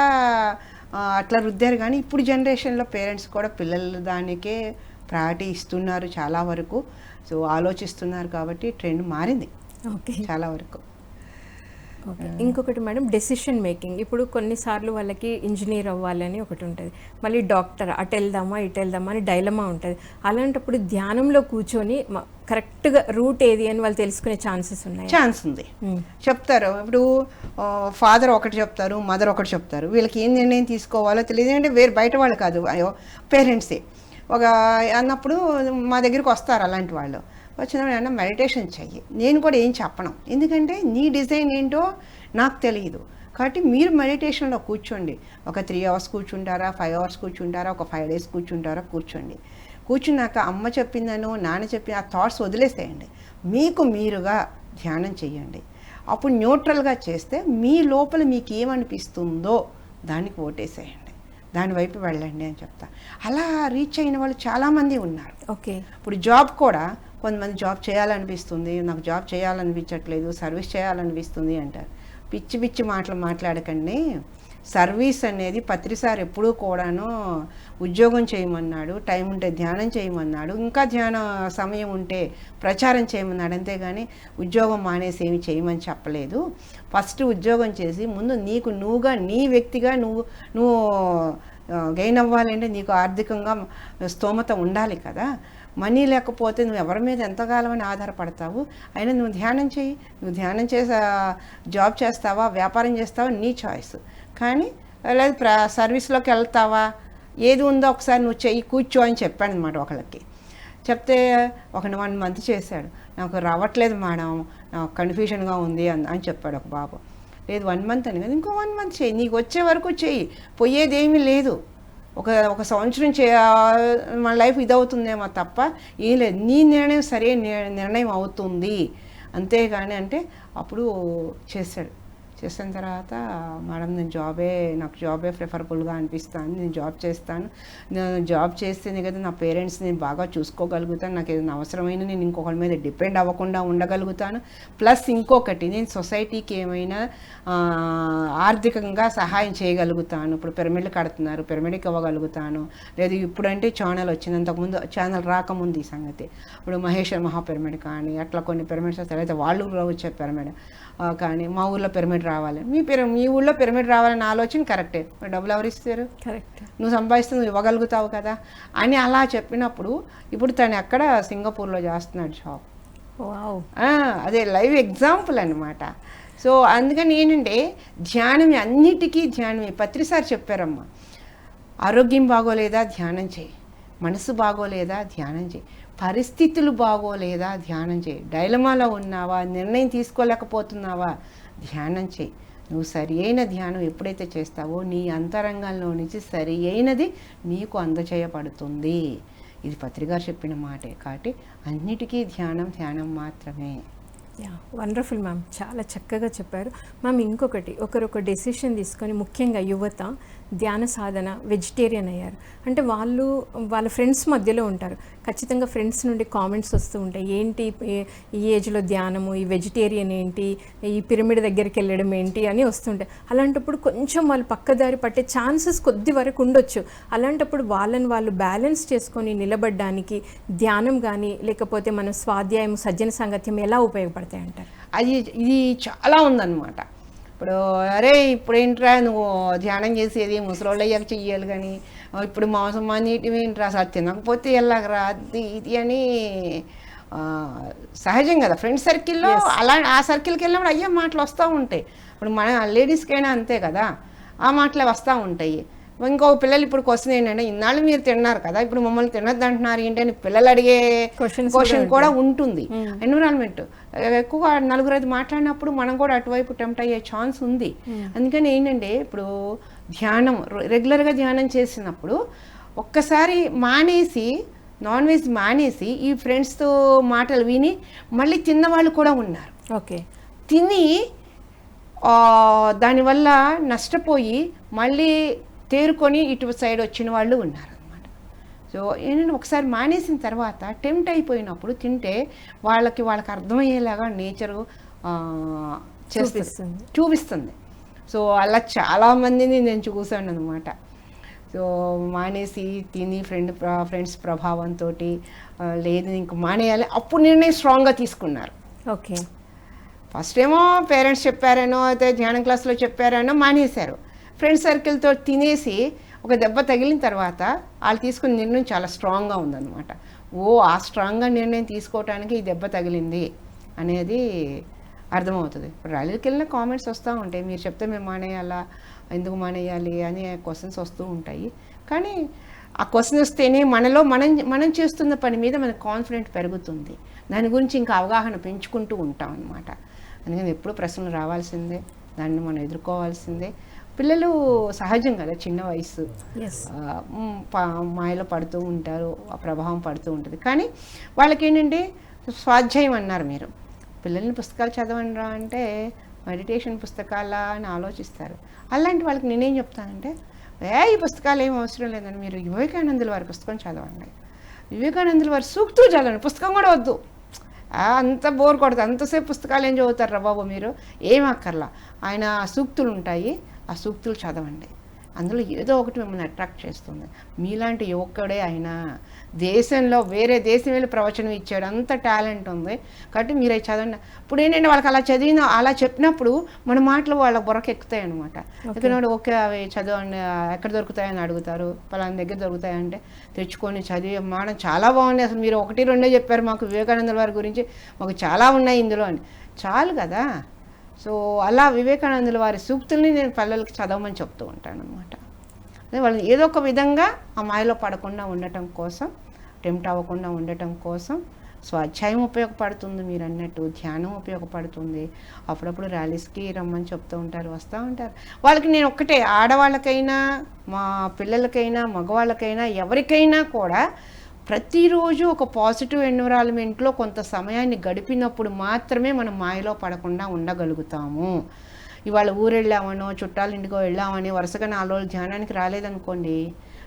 అట్లా రుద్దారు, కానీ ఇప్పుడు జనరేషన్లో పేరెంట్స్ కూడా పిల్లల దానికే ప్రయారిటీ ఇస్తున్నారు చాలా వరకు. సో ఆలోచిస్తున్నారు కాబట్టి ట్రెండ్ మారింది ఓకే. చాలా వరకు. ఓకే. ఇంకొకటి మేడం, డెసిషన్ మేకింగ్. ఇప్పుడు కొన్నిసార్లు వాళ్ళకి ఇంజనీర్ అవ్వాలని ఒకటి ఉంటుంది, మళ్ళీ డాక్టర్, అటు వెళ్దామా ఇటు వెళ్దామా అని డైలమా ఉంటుంది. అలాంటప్పుడు ధ్యానంలో కూర్చొని కరెక్ట్గా రూట్ ఏది అని వాళ్ళు తెలుసుకునే ఛాన్సెస్ ఉన్నాయి. ఛాన్స్ ఉంది. చెప్తారు. ఇప్పుడు ఫాదర్ ఒకటి చెప్తారు, మదర్ ఒకటి చెప్తారు. వీళ్ళకి ఏం నిర్ణయం తీసుకోవాలో తెలియదు. అంటే వేరు బయట వాళ్ళు కాదు, అయ్యో పేరెంట్సే ఒక అన్నప్పుడు మా దగ్గరికి వస్తారు అలాంటి వాళ్ళు. వచ్చినప్పుడు అన్న మెడిటేషన్ చెయ్యి, నేను కూడా ఏం చెప్పను, ఎందుకంటే నీ డిజైన్ ఏంటో నాకు తెలియదు. కాబట్టి మీరు మెడిటేషన్లో కూర్చోండి. ఒక 3 hours కూర్చుంటారా, 5 hours కూర్చుంటారా, ఒక 5 days కూర్చుంటారా, కూర్చోండి. కూర్చున్నాక అమ్మ చెప్పిందనో నాన్న చెప్పిన ఆ థాట్స్ వదిలేసేయండి. మీకు మీరుగా ధ్యానం చెయ్యండి. అప్పుడు న్యూట్రల్గా చేస్తే మీ లోపల మీకు ఏమనిపిస్తుందో దానికి ఓటేసేయండి, దాని వైపు వెళ్ళండి అని చెప్తా. అలా రీచ్ అయిన వాళ్ళు చాలామంది ఉన్నారు. ఓకే. ఇప్పుడు జాబ్ కూడా కొంతమంది జాబ్ చేయాలనిపిస్తుంది, నాకు జాబ్ చేయాలనిపించట్లేదు, సర్వీస్ చేయాలనిపిస్తుంది అంటారు. పిచ్చి పిచ్చి మాటలు మాట్లాడకండి. సర్వీస్ అనేది పత్రిసారి ఎప్పుడూ కూడాను ఉద్యోగం చేయమన్నాడు, టైం ఉంటే ధ్యానం చేయమన్నాడు, ఇంకా ధ్యాన సమయం ఉంటే ప్రచారం చేయమన్నాడు. అంతేగాని ఉద్యోగం మానేసి ఏమి చేయమని చెప్పలేదు. ఫస్ట్ ఉద్యోగం చేసి ముందు నువ్వుగా నీ వ్యక్తిగా నువ్వు గెయిన్ అవ్వాలంటే నీకు ఆర్థికంగా స్తోమత ఉండాలి కదా. మనీ లేకపోతే నువ్వు ఎవరి మీద ఎంతకాలం అని ఆధారపడతావు. అయినా నువ్వు ధ్యానం చేయి. నువ్వు ధ్యానం చేసి జాబ్ చేస్తావా, వ్యాపారం చేస్తావా, నీ చాయిస్. కానీ లేదు సర్వీస్లోకి వెళ్తావా, ఏది ఉందో ఒకసారి నువ్వు చెయ్యి, కూర్చో అని చెప్పాను అనమాట ఒకళ్ళకి. చెప్తే ఒక 1 month చేశాడు. నాకు రావట్లేదు మేడం, నాకు కన్ఫ్యూషన్గా ఉంది అని చెప్పాడు ఒక బాబు. లేదు 1 month అని కదా, ఇంకో 1 month చెయ్యి, నీకు వచ్చే వరకు చెయ్యి, పోయేదేమీ లేదు. ఒక సంవత్సరం మన లైఫ్ ఇదవుతుందేమో తప్ప ఏం లేదు. నీ నిర్ణయం సరైన నిర్ణయం అవుతుంది, అంతేగాని అంటే అప్పుడు చేశాడు. చేసిన తర్వాత మేడం నాకు జాబే ప్రిఫరబుల్గా అనిపిస్తాను, నేను జాబ్ చేస్తాను, నేను జాబ్ చేస్తేనే కదా నా పేరెంట్స్ని బాగా చూసుకోగలుగుతాను, నాకు ఏదైనా అవసరమైన నేను ఇంకొకరి మీద డిపెండ్ అవ్వకుండా ఉండగలుగుతాను. ప్లస్ ఇంకొకటి, నేను సొసైటీకి ఏమైనా ఆర్థికంగా సహాయం చేయగలుగుతాను. ఇప్పుడు పిరమిడ్లు కడుతున్నారు, పిరమిడ్కి ఇవ్వగలుగుతాను. లేదు ఇప్పుడంటే ఛానల్ వచ్చింది, అంతకుముందు ఛానల్ రాకముందు ఈ సంగతి. ఇప్పుడు మహేశ్వర్ మహా పిరమిడ్ కానీ అట్లా కొన్ని పిరమిడ్స్ వస్తాయి, అయితే వాళ్ళు వచ్చే పిరమిడ్ కానీ మా ఊళ్ళో పిరమిడ్ రావాలి, మీ ఊళ్ళో పిరమిడ్ రావాలని ఆలోచన కరెక్టే. డబ్బులు ఎవరు ఇస్తారు? కరెక్ట్. నువ్వు సంపాదిస్తే నువ్వు ఇవ్వగలుగుతావు కదా అని అలా చెప్పినప్పుడు ఇప్పుడు తను ఎక్కడ సింగపూర్లో చేస్తున్నాడు జాబ్. అదే లైవ్ ఎగ్జాంపుల్ అనమాట. సో అందుకని ఏంటంటే ధ్యానం అన్నిటికీ ధ్యానమే. పత్రిసారి చెప్పారమ్మా, ఆరోగ్యం బాగోలేదా ధ్యానం చేయి, మనసు బాగోలేదా ధ్యానం చేయి, పరిస్థితులు బాగోలేదా ధ్యానం చేయి, డైలమాలో ఉన్నావా, నిర్ణయం తీసుకోలేకపోతున్నావా ధ్యానం చేయి. నువ్వు సరి అయిన ధ్యానం ఎప్పుడైతే చేస్తావో నీ అంతరంగంలో నుంచి సరి అయినది నీకు అందచేయబడుతుంది. ఇది పత్రిగారు చెప్పిన మాటే. కాబట్టి అన్నిటికీ ధ్యానం మాత్రమే. వండర్ఫుల్ మ్యామ్, చాలా చక్కగా చెప్పారు మ్యామ్. ఇంకొకటి, ఒకరొక డెసిషన్ తీసుకొని ముఖ్యంగా యువత ధ్యాన సాధన వెజిటేరియన్ అయ్యారు అంటే వాళ్ళ ఫ్రెండ్స్ మధ్యలో ఉంటారు. ఖచ్చితంగా ఫ్రెండ్స్ నుండి కామెంట్స్ వస్తూ ఉంటాయి, ఏంటి ఈ ఏజ్లో ధ్యానము, ఈ వెజిటేరియన్ ఏంటి, ఈ పిరమిడ్ దగ్గరికి వెళ్ళడం ఏంటి అని వస్తుంటాయి. అలాంటప్పుడు కొంచెం వాళ్ళు పక్కదారి పట్టే ఛాన్సెస్ కొద్ది వరకు ఉండొచ్చు. అలాంటప్పుడు వాళ్ళని వాళ్ళు బ్యాలెన్స్ చేసుకొని నిలబడడానికి ధ్యానం కానీ లేకపోతే మన స్వాధ్యాయం సజ్జన సాంగత్యం ఎలా ఉపయోగపడతాయి అంటారు? ఇది చాలా ఉందన్నమాట. ఇప్పుడు ఇప్పుడు ఏంట్రా నువ్వు ధ్యానం చేసేది ముసలోళ్ళు అయ్యాక చెయ్యాలి, కానీ ఇప్పుడు మాంసం నీటివి ఏంట్రా అసలు తినకపోతే ఎలాగరా అది ఇది అని సహజం కదా ఫ్రెండ్స్ సర్కిల్లో. అలా ఆ సర్కిల్కి వెళ్ళినప్పుడు అయ్యే మాటలు వస్తూ ఉంటాయి. ఇప్పుడు మన లేడీస్కైనా అంతే కదా, ఆ మాటలే వస్తూ ఉంటాయి. ఇంకో పిల్లలు ఇప్పుడు క్వశ్చన్ ఏంటంటే, ఇన్నాళ్ళు మీరు తిన్నారు కదా, ఇప్పుడు మమ్మల్ని తినద్దు అంటున్నారు ఏంటి అని పిల్లలు అడిగే క్వశ్చన్ కూడా ఉంటుంది. ఎన్విరాన్మెంట్ ఎక్కువ నలుగురు అది మాట్లాడినప్పుడు మనం కూడా అటువైపు టెంప్ట్ అయ్యే ఛాన్స్ ఉంది. అందుకని ఏంటంటే, ఇప్పుడు ధ్యానం రెగ్యులర్గా ధ్యానం చేసినప్పుడు ఒక్కసారి మానేసి నాన్ వెజ్ మానేసి ఈ ఫ్రెండ్స్తో మాటలు విని మళ్ళీ తిన్నవాళ్ళు కూడా ఉన్నారు. ఓకే, తిని దానివల్ల నష్టపోయి మళ్ళీ తేరుకొని ఇటు సైడ్ వచ్చిన వాళ్ళు ఉన్నారు అనమాట. సో ఏంటంటే ఒకసారి మానేసిన తర్వాత టెంప్ట్ అయిపోయినప్పుడు తింటే వాళ్ళకి అర్థమయ్యేలాగా నేచరు చూపిస్తుంది. సో అలా చాలామందిని నేను చూశాను అనమాట. సో మానేసి తిని ఫ్రెండ్స్ ప్రభావంతో లేదు ఇంక మానేయాలి, అప్పుడు నిర్ణయం స్ట్రాంగ్గా తీసుకున్నారు. ఓకే, ఫస్ట్ ఏమో పేరెంట్స్ చెప్పారనో అయితే ధ్యానం క్లాస్లో చెప్పారనో మానేశారు. ఫ్రెండ్స్ సర్కిల్తో తినేసి ఒక దెబ్బ తగిలిన తర్వాత వాళ్ళు తీసుకున్న నిర్ణయం చాలా స్ట్రాంగ్గా ఉందన్నమాట. ఆ స్ట్రాంగ్గా నిర్ణయం తీసుకోవటానికి ఈ దెబ్బ తగిలింది అనేది అర్థమవుతుంది. ఇప్పుడు ర్యాలీకి వెళ్ళిన కామెంట్స్ వస్తూ ఉంటాయి, మీరు చెప్తే మేము మానేయాలా, ఎందుకు మానేయాలి అనే క్వశ్చన్స్ వస్తూ ఉంటాయి. కానీ ఆ క్వశ్చన్ వస్తేనే మనలో మనం చేస్తున్న పని మీద మనకు కాన్ఫిడెంట్ పెరుగుతుంది, దాని గురించి ఇంకా అవగాహన పెంచుకుంటూ ఉంటాం అన్నమాట. అందుకని ఎప్పుడు ప్రశ్నలు రావాల్సిందే, దాన్ని మనం ఎదుర్కోవాల్సిందే. పిల్లలు సహజం కదా, చిన్న వయసు మాయలో పడుతూ ఉంటారు, ఆ ప్రభావం పడుతూ ఉంటుంది. కానీ వాళ్ళకి ఏంటంటే స్వాధ్యాయం అన్నారు మీరు, పిల్లల్ని పుస్తకాలు చదవండిరా అంటే మెడిటేషన్ పుస్తకాలా అని ఆలోచిస్తారు. అలాంటి వాళ్ళకి నేనేం చెప్తానంటే, ఈ పుస్తకాలు ఏం అవసరం లేదని మీరు వివేకానందుల వారి పుస్తకం చదవండి, వివేకానందుల వారి సూక్తులు చదవండి, పుస్తకం కూడా వద్దు, అంత బోర్ కొడుతుంది, అంతసేపు పుస్తకాలు ఏం చదువుతారు రా బాబు మీరు, ఏం అక్కర్లా, ఆయన సూక్తులు ఉంటాయి, ఆ సూక్తులు చదవండి, అందులో ఏదో ఒకటి మిమ్మల్ని అట్రాక్ట్ చేస్తుంది. మీలాంటి యువకుడే ఆయన దేశంలో వేరే దేశం వెళ్ళి ప్రవచనం ఇచ్చాడు, అంత టాలెంట్ ఉంది, కాబట్టి మీరు అవి చదవండి. ఇప్పుడు ఏంటంటే వాళ్ళకి అలా చెప్పినప్పుడు మన మాటలు వాళ్ళ బుర్రకు ఎక్కుతాయి అనమాట. ఎందుకంటే ఓకే అవి చదవండి, ఎక్కడ దొరుకుతాయని అడుగుతారు, పలానా దగ్గర దొరుకుతాయంటే తెచ్చుకొని చదివి మాడం చాలా బాగుంది, అసలు మీరు 1-2 చెప్పారు మాకు వివేకానంద వారి గురించి, మాకు చాలా ఉన్నాయి ఇందులో అని, చాలు కదా. సో అలా వివేకానందుల వారి సూక్తుల్ని నేను పిల్లలకి చదవమని చెప్తూ ఉంటాను అనమాట. వాళ్ళని ఏదో ఒక విధంగా ఆ మాయలో పడకుండా ఉండటం కోసం, టెంప్ట్ అవ్వకుండా ఉండటం కోసం స్వాధ్యాయం ఉపయోగపడుతుంది, మీరు అన్నట్టు ధ్యానం ఉపయోగపడుతుంది. అప్పుడప్పుడు ర్యాలీస్కి రమ్మని చెప్తూ ఉంటారు, వస్తూ ఉంటారు. వాళ్ళకి నేను ఒక్కటే, ఆడవాళ్ళకైనా మా పిల్లలకైనా మగవాళ్ళకైనా ఎవరికైనా కూడా ప్రతిరోజు ఒక పాజిటివ్ ఎన్విరాన్మెంట్లో కొంత సమయాన్ని గడిపినప్పుడు మాత్రమే మనం మాయలో పడకుండా ఉండగలుగుతాము. ఇవాళ ఊరు వెళ్ళామనో చుట్టాల ఇంటికో వెళ్ళామని వరుసగా 4 రోజులు ధ్యానానికి రాలేదనుకోండి,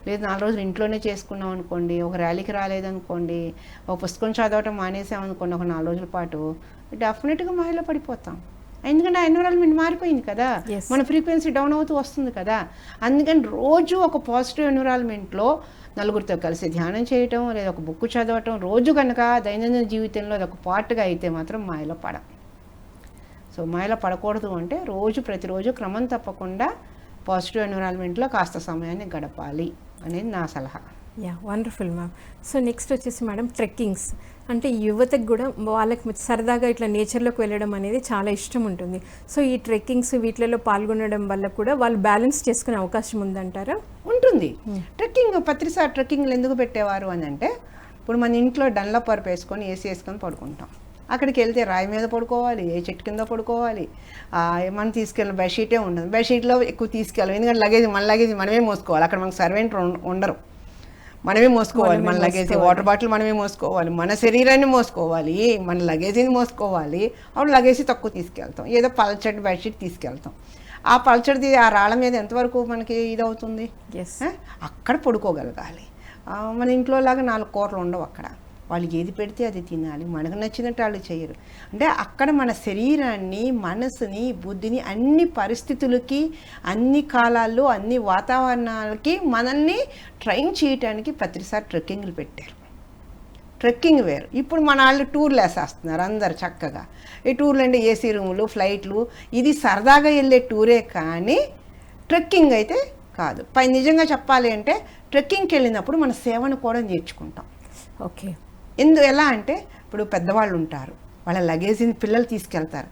లేదు 4 రోజులు ఇంట్లోనే చేసుకున్నాం అనుకోండి, ఒక ర్యాలీకి రాలేదనుకోండి, ఒక పుస్తకం చదవటం మానేసామనుకోండి ఒక 4 రోజుల పాటు, డెఫినెట్గా మాయలో పడిపోతాం. ఎందుకంటే ఆ ఎన్విరాన్మెంట్ మారిపోయింది కదా, మన ఫ్రీక్వెన్సీ డౌన్ అవుతూ వస్తుంది కదా. అందుకని రోజు ఒక పాజిటివ్ ఎన్విరాన్మెంట్లో నలుగురితో కలిసి ధ్యానం చేయటం, లేదా ఒక బుక్ చదవటం రోజు కనుక దైనందిన జీవితంలో అదొక పార్ట్గా అయితే మాత్రం మాయలో పడం. సో మాయలో పడకూడదు అంటే ప్రతిరోజు క్రమం తప్పకుండా పాజిటివ్ ఎన్విరాన్మెంట్లో కాస్త సమయాన్ని గడపాలి అనేది నా సలహా. Yeah wonderful ma'am. So next వచ్చేసి మేడం ట్రెక్కింగ్స్, అంటే యువతకు కూడా వాళ్ళకి సరదాగా ఇట్లా నేచర్లోకి వెళ్ళడం అనేది చాలా ఇష్టం ఉంటుంది. సో ఈ ట్రెక్కింగ్స్ వీటిలలో పాల్గొనడం వల్ల కూడా వాళ్ళు బ్యాలెన్స్ చేసుకునే అవకాశం ఉందంటారా? ఉంటుంది. ట్రెక్కింగ్ ప్రతిసారి ట్రెక్కింగ్లు ఎందుకు పెట్టేవారు అని అంటే, ఇప్పుడు మన ఇంట్లో డన్లప్ పరుపు వేసుకొని ఏసీ వేసుకొని పడుకుంటాం. అక్కడికి వెళ్తే రాయి మీద పడుకోవాలి, ఏ చెట్టు కింద పడుకోవాలి, మనం తీసుకెళ్ళిన బెడ్షీటే ఉండదు. బెడ్షీట్లో ఎక్కువ తీసుకెళ్ళాం, ఎందుకంటే లగేజ్ మన లగేజ్ మనమే మోసుకోవాలి. అక్కడ మనకు సర్వెంట్ ఉండరు, మనమే మోసుకోవాలి మన లగేజ్. వాటర్ బాటిల్ మనమే మోసుకోవాలి, మన శరీరాన్ని మోసుకోవాలి, మన లగేజీని మోసుకోవాలి. అప్పుడు లగేజీ తక్కువ తీసుకెళ్తాం, ఏదో పల్చటి బెడ్షీట్ తీసుకెళ్తాం. ఆ పల్చడిది ఆ రాళ్ళ మీద ఎంతవరకు మనకి ఇదవుతుంది? అక్కడ పడుకోగలగాలి. మన ఇంట్లో లాగా 4 కూరలు ఉండవు అక్కడ. వాళ్ళు ఏది పెడితే అది తినాలి, మనకు నచ్చినట్టు వాళ్ళు చేయరు. అంటే అక్కడ మన శరీరాన్ని, మనసుని, బుద్ధిని అన్ని పరిస్థితులకి, అన్ని కాలాల్లో, అన్ని వాతావరణాలకి మనల్ని ట్రైన్ చేయడానికి ప్రతిసారి ట్రెక్కింగ్లు పెట్టారు. ట్రెక్కింగ్ వేరు. ఇప్పుడు మన వాళ్ళు టూర్లు వేసేస్తున్నారు అందరు చక్కగా. ఈ టూర్లు అంటే ఏసీ రూములు, ఫ్లైట్లు, ఇది సరదాగా వెళ్ళే టూరే కానీ ట్రెక్కింగ్ అయితే కాదు. నిజంగా చెప్పాలి అంటే ట్రెక్కింగ్కి వెళ్ళినప్పుడు మన సేవను కూడా నేర్చుకుంటాం. ఓకే. ఎలా అంటే ఇప్పుడు పెద్దవాళ్ళు ఉంటారు, వాళ్ళ లగేజీని పిల్లలు తీసుకెళ్తారు,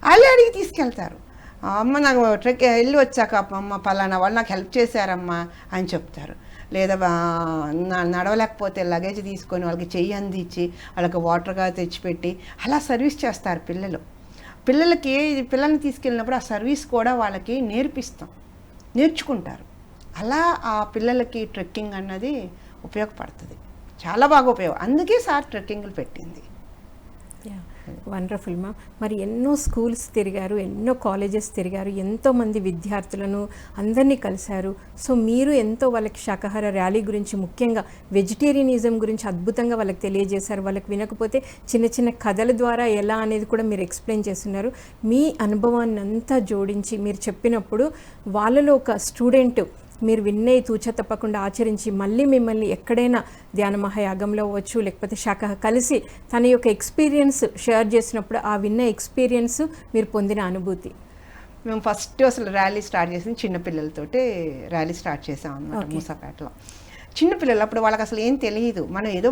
వాళ్ళే అడిగి తీసుకెళ్తారు. అమ్మ నాకు వెళ్ళి వచ్చాక అమ్మ పలానా వాళ్ళు నాకు హెల్ప్ చేశారమ్మా అని చెప్తారు. లేదా నడవలేకపోతే లగేజ్ తీసుకొని వాళ్ళకి చెయ్యి అందించి వాళ్ళకి వాటర్గా తెచ్చిపెట్టి అలా సర్వీస్ చేస్తారు పిల్లలు. పిల్లల్ని తీసుకెళ్ళినప్పుడు ఆ సర్వీస్ కూడా వాళ్ళకి నేర్చుకుంటారు. అలా ఆ పిల్లలకి ట్రెక్కింగ్ అన్నది ఉపయోగపడుతుంది, చాలా బాగా ఉపయోగం. అందుకే సార్ ట్రెక్కింగ్లు పెట్టింది. Wonderful ma'am. మరి ఎన్నో స్కూల్స్ తిరిగారు, ఎన్నో కాలేజెస్ తిరిగారు, ఎంతోమంది విద్యార్థులను అందరినీ కలిశారు. సో మీరు ఎంతో వాళ్ళకి శాకాహార ర్యాలీ గురించి, ముఖ్యంగా వెజిటేరియనిజం గురించి అద్భుతంగా వాళ్ళకి తెలియజేశారు. వాళ్ళకి వినకపోతే చిన్న చిన్న కథల ద్వారా ఎలా అనేది కూడా మీరు ఎక్స్ప్లెయిన్ చేస్తున్నారు. మీ అనుభవాన్ని అంతా జోడించి మీరు చెప్పినప్పుడు వాళ్ళలో ఒక స్టూడెంట్ మీరు విన్నే తూచ తప్పకుండా ఆచరించి మళ్ళీ మిమ్మల్ని ఎక్కడైనా ధ్యాన మహాయాగంలో అవ్వచ్చు, లేకపోతే శాఖ కలిసి తన యొక్క ఎక్స్పీరియన్స్ షేర్ చేసినప్పుడు ఆ విన్న ఎక్స్పీరియన్స్ మీరు పొందిన అనుభూతి. మేము ఫస్ట్ అసలు ర్యాలీ స్టార్ట్ చేసింది చిన్నపిల్లలతోటి ర్యాలీ స్టార్ట్ చేసాం అన్నమాట మూసాపేటలో. చిన్నపిల్లలు అప్పుడు వాళ్ళకి అసలు ఏం తెలియదు.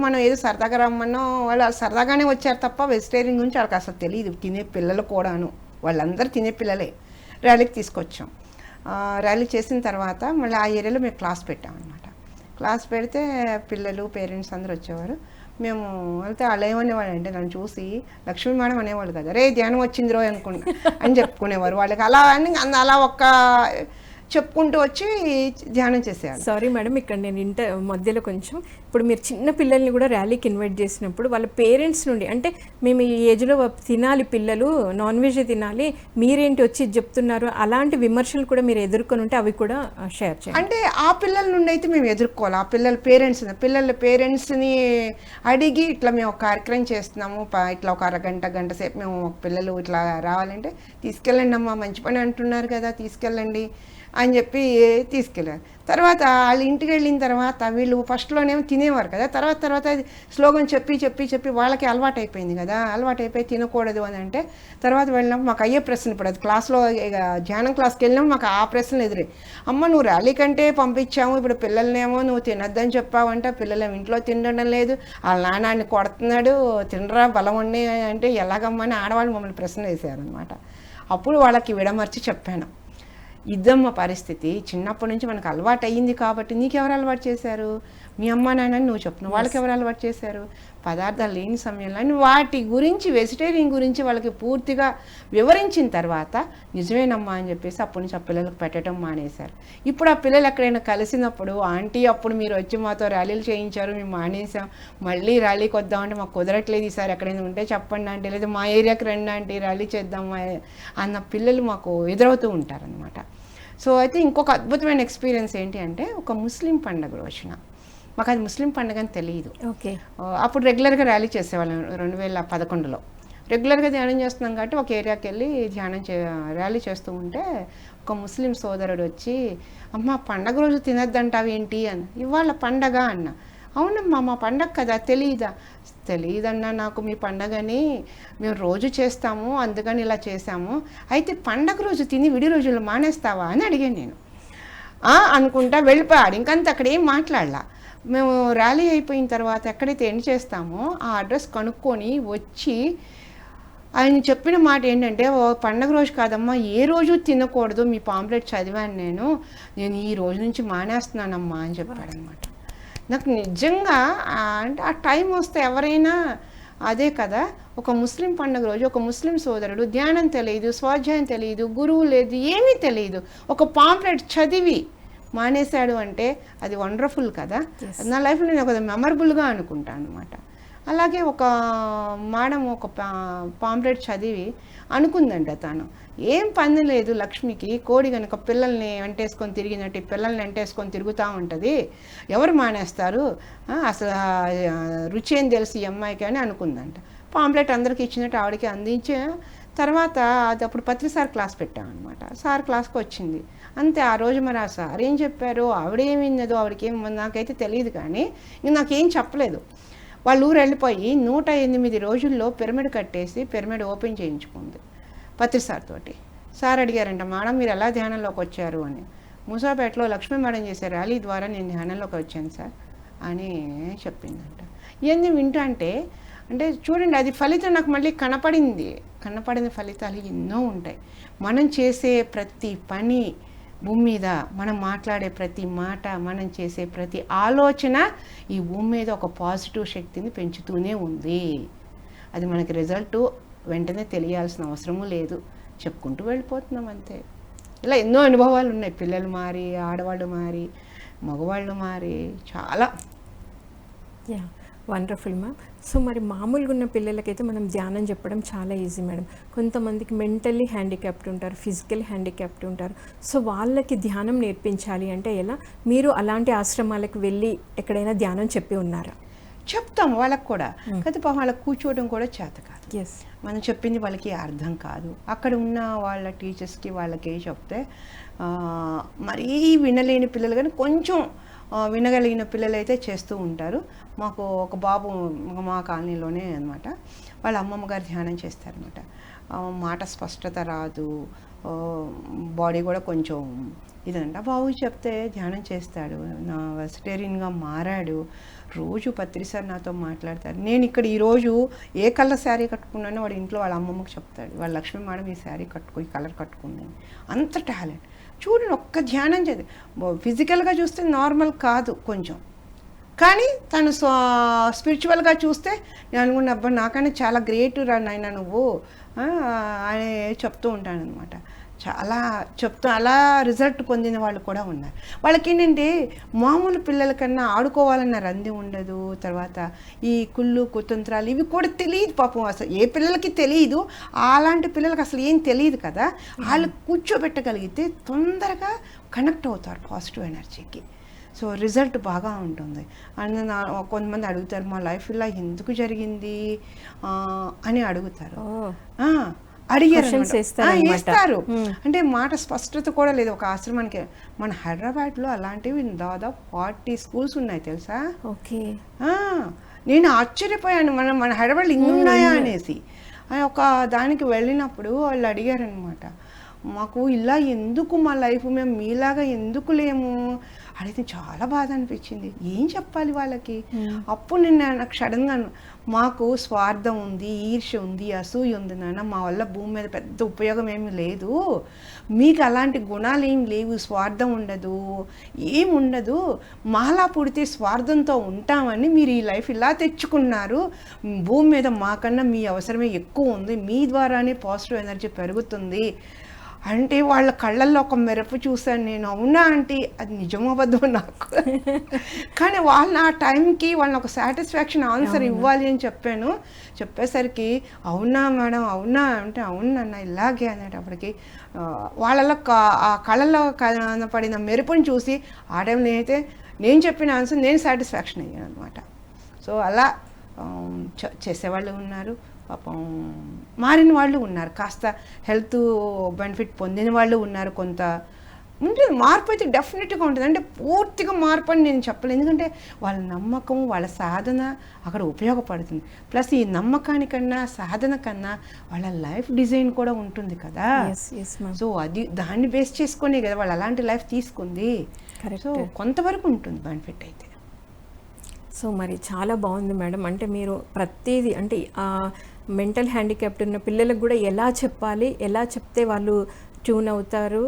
మనం ఏదో సరదాగా రమ్మన్నో, వాళ్ళు సరదాగానే వచ్చారు తప్ప వెజిటేరియన్ గురించి వాళ్ళకి అసలు తెలియదు. తినే పిల్లలు కూడాను, వాళ్ళందరూ తినే పిల్లలే. ర్యాలీకి తీసుకొచ్చాం. ర్యాలీ చేసిన తర్వాత మళ్ళీ ఆ ఏరియాలో మేము క్లాస్ పెట్టామన్నమాట. క్లాస్ పెడితే పిల్లలు, పేరెంట్స్ అందరూ వచ్చేవారు. మేము వెళ్తే వాళ్ళు ఏమనేవాళ్ళు అంటే నన్ను చూసి లక్ష్మీ మేడం అనేవాళ్ళు కదా, రే ధ్యానం వచ్చింది రో అని చెప్పుకునేవారు. వాళ్ళకి అలా ఒక్క చెప్పుకుంటూ వచ్చి ధ్యానం చేసేవాళ్ళు. సారీ మేడం, ఇక్కడ నేను మధ్యలో కొంచెం, ఇప్పుడు మీరు చిన్న పిల్లల్ని కూడా ర్యాలీకి ఇన్వైట్ చేసినప్పుడు వాళ్ళ పేరెంట్స్ నుండి, అంటే మేము ఈ ఏజ్లో తినాలి, పిల్లలు నాన్ వెజ్ తినాలి, మీరేంటి వచ్చి చెప్తున్నారు, అలాంటి విమర్శలు కూడా మీరు ఎదుర్కొని ఉంటే అవి కూడా షేర్ చేయండి. అంటే ఆ పిల్లల నుండి అయితే మేము ఎదుర్కోవాలి. ఆ పిల్లల పేరెంట్స్ని అడిగి ఇట్లా మేము ఒక కార్యక్రమం చేస్తున్నాము, ఇట్లా ఒక గంట సేపు మేము పిల్లలు ఇట్లా రావాలంటే తీసుకెళ్ళండి అమ్మా, మంచి పని అంటున్నారు కదా, తీసుకెళ్ళండి అని చెప్పి తీసుకెళ్ళారు. తర్వాత వాళ్ళు ఇంటికి వెళ్ళిన తర్వాత వీళ్ళు ఫస్ట్లోనేమో తినేవారు కదా, తర్వాత స్లోగన్ చెప్పి వాళ్ళకి అలవాటు అయిపోయింది కదా. అలవాటు అయిపోయి తినకూడదు అని అంటే తర్వాత వెళ్ళినప్పుడు మాకు అయ్యే ప్రశ్న, ఇప్పుడు అది క్లాస్లో ధ్యానం క్లాస్కి వెళ్ళినాము, మాకు ఆ ప్రశ్నలు ఎదురే. అమ్మ నువ్వు ర్యాలీ కంటే పంపించాము, ఇప్పుడు పిల్లల్నేమో నువ్వు తినొద్దని చెప్పావంట, పిల్లలు ఇంట్లో తినడం లేదు, వాళ్ళ నాన్నని కొడుతున్నాడు, తినరా బలం ఉండి అంటే ఎలాగమ్మని ఆడవాళ్ళు మమ్మల్ని ప్రశ్న వేసారనమాట. అప్పుడు వాళ్ళకి విడమర్చి చెప్పాను, ఇదమ్మ పరిస్థితి, చిన్నప్పటి నుంచి మనకు అలవాటు అయ్యింది కాబట్టి. నీకెవరు అలవాటు చేశారు? మీ అమ్మ నాన్నని నువ్వు చెప్తున్నావు, వాళ్ళకి ఎవరు అలవాటు చేశారు? పదార్థాలు లేని సమయంలో అని వాటి గురించి, వెజిటేరియన్ గురించి వాళ్ళకి పూర్తిగా వివరించిన తర్వాత నిజమేనమ్మా అని చెప్పేసి అప్పటి నుంచి ఆ పిల్లలకు పెట్టడం మానేశారు. ఇప్పుడు ఆ పిల్లలు ఎక్కడైనా కలిసినప్పుడు, ఆంటీ అప్పుడు మీరు వచ్చి మాతో ర్యాలీలు చేయించారు, మేము మానేసాం, మళ్ళీ ర్యాలీకి వద్దామంటే మాకు కుదరట్లేదు, ఈసారి ఎక్కడైనా ఉంటే చెప్పండి ఆంటీ, లేదా మా ఏరియాకి రండి ఆంటీ, ర్యాలీ చేద్దామా అన్న పిల్లలు మాకు ఎదురవుతూ ఉంటారనమాట. సో అయితే ఇంకొక అద్భుతమైన ఎక్స్పీరియన్స్ ఏంటి అంటే, ఒక ముస్లిం పండుగ రోజున, మాకు అది ముస్లిం పండుగ అని తెలియదు. ఓకే. అప్పుడు రెగ్యులర్గా ర్యాలీ చేసేవాళ్ళం 2011లో. రెగ్యులర్గా ధ్యానం చేస్తున్నాం కాబట్టి ఒక ఏరియాకి వెళ్ళి ర్యాలీ చేస్తూ ఉంటే ఒక ముస్లిం సోదరుడు వచ్చి, అమ్మ పండగ రోజు తినద్దంటావు ఏంటి అని. ఇవాళ పండగ అన్న. అవునమ్మా మా పండగ కదా, తెలియదన్నా నాకు మీ పండగని, మేము రోజు చేస్తాము అందుకని ఇలా చేసాము, అయితే పండగ రోజు తిని విడి రోజులు మానేస్తావా అని అడిగాను నేను. అనుకుంటా వెళ్ళిపోయాడు, ఇంకంత అక్కడ ఏం మాట్లాడలా. మేము ర్యాలీ అయిపోయిన తర్వాత ఎక్కడైతే ఎండ్ చేస్తామో ఆ అడ్రస్ కనుక్కొని వచ్చి ఆయన చెప్పిన మాట ఏంటంటే, ఓ పండగ రోజు కాదమ్మా, ఏ రోజు తినకూడదు, మీ పాంప్లెట్ చదివాను నేను ఈ రోజు నుంచి మానేస్తున్నానమ్మా అని చెప్పాడనమాట. నాకు నిజంగా అంటే ఆ టైం వస్తే ఎవరైనా అదే కదా, ఒక ముస్లిం పండుగ రోజు ఒక ముస్లిం సోదరుడు ధ్యానం తెలియదు, స్వాధ్యాయం తెలియదు, గురువు లేదు, ఏమీ తెలియదు, ఒక పాంప్లెట్ చదివి మానేశాడు అంటే అది వండర్ఫుల్ కదా. నా లైఫ్లో నేను ఒక మెమరబుల్గా అనుకుంటాను అనమాట. అలాగే ఒక మేడం ఒక పాంప్లెట్ చదివి అనుకుందంట, తను ఏం పని లేదు లక్ష్మికి, కోడి కనుక పిల్లల్ని వెంటేసుకొని తిరిగినట్టు పిల్లల్ని వెంటేసుకొని తిరుగుతూ ఉంటుంది, ఎవరు మానేస్తారు, అసలు రుచి ఏం తెలుసు ఈ అమ్మాయికి అని అనుకుందంట. పాంప్లెట్ అందరికీ ఇచ్చినట్టు ఆవిడకి అందించే తర్వాత అది అప్పుడు పత్రి సార్ క్లాస్ పెట్టామన్నమాట. సార్ క్లాస్కి వచ్చింది అంతే. ఆ రోజు మరి ఆ సార్ ఏం చెప్పారు, ఆవిడేం విన్నదో ఆవిడకేం నాకైతే తెలియదు, కానీ ఇంక నాకేం చెప్పలేదు. వాళ్ళు ఊరు వెళ్ళిపోయి 108 రోజుల్లో పిరమిడ్ కట్టేసి పిరమిడ్ ఓపెన్ చేయించుకుంది పత్రి సార్ తోటి. సార్ అడిగారంట, మేడం మీరు ఎలా ధ్యానంలోకి వచ్చారు అని. మూసాపేటలో లక్ష్మీ మేడం చేసే ర్యాలీ ద్వారా నేను ధ్యానంలోకి వచ్చాను సార్ అని చెప్పిందంట. ఇవన్నీ వింటంటే అంటే చూడండి, అది ఫలితం నాకు మళ్ళీ కనపడిన ఫలితాలు ఎన్నో ఉంటాయి. మనం చేసే ప్రతి పని భూమి మీద, మనం మాట్లాడే ప్రతి మాట, మనం చేసే ప్రతి ఆలోచన ఈ భూమి మీద ఒక పాజిటివ్ శక్తిని పెంచుతూనే ఉంది. అది మనకి రిజల్ట్ వెంటనే తెలియాల్సిన అవసరము లేదు, చెప్పుకుంటూ వెళ్ళిపోతున్నాం అంతే. ఇలా ఎన్నో అనుభవాలు ఉన్నాయి. పిల్లలు మారి, ఆడవాళ్ళు మారి, మగవాళ్ళు మారి, చాలా. Yeah, wonderful ma'am. సో మరి మామూలుగా ఉన్న పిల్లలకైతే మనం ధ్యానం చెప్పడం చాలా ఈజీ మేడం. కొంతమందికి మెంటల్లీ హ్యాండిక్యాప్డ్ ఉంటారు, ఫిజికల్ హ్యాండిక్యాప్డ్ ఉంటారు. సో వాళ్ళకి ధ్యానం నేర్పించాలి అంటే ఎలా? మీరు అలాంటి ఆశ్రమాలకు వెళ్ళి ఎక్కడైనా ధ్యానం చెప్పి ఉన్నారా? చెప్తాం వాళ్ళకు కూడా, కానీ పాపం వాళ్ళకి కూర్చోవడం కూడా చేత కాదు. ఎస్, మనం చెప్పింది వాళ్ళకి అర్థం కాదు. అక్కడ ఉన్న వాళ్ళ టీచర్స్కి వాళ్ళకి చెప్తే మరీ వినలేని పిల్లలు కానీ కొంచెం వినగలిగిన పిల్లలు అయితే చేస్తూ ఉంటారు. మాకు ఒక బాబు మా కాలనీలోనే అనమాట, వాళ్ళ అమ్మమ్మ గారు ధ్యానం చేస్తారనమాట. మాట స్పష్టత రాదు, బాడీ కూడా కొంచెం ఇదంట. బాబు చెప్తే ధ్యానం చేస్తాడు, నా వెజిటేరియన్గా మారాడు. రోజు పత్రి సార్ నాతో మాట్లాడతారు. నేను ఇక్కడ ఈరోజు ఏ కలర్ శారీ కట్టుకున్నానో వాడు ఇంట్లో వాళ్ళ అమ్మమ్మకి చెప్తాడు, వాళ్ళ లక్ష్మీ మేడం ఈ శారీ కట్టుకో, ఈ కలర్ కట్టుకుందని. అంత టాలెంట్ చూడండి. ఒక్క ధ్యానం చేసి ఫిజికల్గా చూస్తే నార్మల్ కాదు కొంచెం, కానీ తను స్పిరిచువల్గా చూస్తే నేను అనుకున్న అబ్బా నాకన్నా చాలా గ్రేట్ రా నాయన నువ్వు అని చెప్తూ ఉంటాను అనమాట. చాలా చెప్తూ అలా రిజల్ట్ పొందిన వాళ్ళు కూడా ఉన్నారు. వాళ్ళకి ఏంటంటే మామూలు పిల్లల కన్నా ఆడుకోవాలన్న రంది ఉండదు. తర్వాత ఈ కుళ్ళు కుతంత్రాలు ఇవి కూడా తెలియదు పాపం. అసలు ఏ పిల్లలకి తెలియదు, అలాంటి పిల్లలకి అసలు ఏం తెలియదు కదా. వాళ్ళు కూర్చోబెట్టగలిగితే తొందరగా కనెక్ట్ అవుతారు పాజిటివ్ ఎనర్జీకి. సో రిజల్ట్ బాగా ఉంటుంది. అండ్ కొంతమంది అడుగుతారు, మా లైఫ్ ఇలా ఎందుకు జరిగింది అని అడుగుతారు. అడిగారు వేస్తారు. అంటే మాట స్పష్టత కూడా లేదు. ఒక ఆశ్రమానికి మన హైదరాబాద్లో అలాంటివి దాదాపు 40 స్కూల్స్ ఉన్నాయి తెలుసా. ఓకే, నేను ఆశ్చర్యపోయాను, మన హైదరాబాద్లో ఇన్ని ఉన్నాయా అనేసి. ఒక దానికి వెళ్ళినప్పుడు వాళ్ళు అడిగారనమాట, మాకు ఇలా ఎందుకు మా లైఫ్ మేము మీలాగా ఎందుకు లేము అడిగితే చాలా బాధ అనిపించింది. ఏం చెప్పాలి వాళ్ళకి? అప్పుడు నేను నాకు సడన్గా మాకు స్వార్థం ఉంది, ఈర్ష్య ఉంది, అసూయ ఉంది నాన్న, మా వల్ల భూమి మీద పెద్ద ఉపయోగం ఏమీ లేదు, మీకు అలాంటి గుణాలు ఏం లేవు, స్వార్థం ఉండదు, ఏం ఉండదు, మాలా పుడితే స్వార్థంతో ఉంటామని మీరు ఈ లైఫ్ ఇలా తెచ్చుకున్నారు, భూమి మీద మాకన్నా మీ అవసరమే ఎక్కువ ఉంది, మీ ద్వారానే పాజిటివ్ ఎనర్జీ పెరుగుతుంది అంటే వాళ్ళ కళ్ళల్లో ఒక మెరుపు చూశాను నేను. అవునా అంటే అది నిజమవ్వదు నాకు, కానీ వాళ్ళ ఆ టైంకి వాళ్ళని ఒక సాటిస్ఫాక్షన్ ఆన్సర్ ఇవ్వాలి అని చెప్పాను. చెప్పేసరికి అవునా మేడం, అవునా అంటే అవునన్నా ఇలాగే అనేటప్పటికి వాళ్ళలో ఆ కళ్ళల్లో పడిన మెరుపుని చూసి ఆ టైం నేనైతే నేను చెప్పిన ఆన్సర్ నేను సాటిస్ఫాక్షన్ అయ్యాను అనమాట. సో అలా చేసేవాళ్ళు ఉన్నారు, పాపం మారిన వాళ్ళు ఉన్నారు, కాస్త హెల్త్ బెనిఫిట్ పొందిన వాళ్ళు ఉన్నారు. కొంత ఉంటుంది మార్పు అయితే డెఫినెట్గా ఉంటుంది. అంటే పూర్తిగా మార్పు అని నేను చెప్పలేను, ఎందుకంటే వాళ్ళ నమ్మకం వాళ్ళ సాధన అక్కడ ఉపయోగపడుతుంది. ప్లస్ ఈ నమ్మకానికన్నా సాధన కన్నా వాళ్ళ లైఫ్ డిజైన్ కూడా ఉంటుంది కదా. సో అది దాన్ని బేస్ చేసుకునే కదా వాళ్ళు అలాంటి లైఫ్ తీసుకుంది. సో కొంతవరకు ఉంటుంది బెనిఫిట్ అయితే. సో మరి చాలా బాగుంది మేడం. అంటే మీరు ప్రతిదీ అంటే మెంటల్ హ్యాండిక్యాప్ట్ ఉన్న పిల్లలకు కూడా ఎలా చెప్పాలి, ఎలా చెప్తే వాళ్ళు ట్యూన్ అవుతారు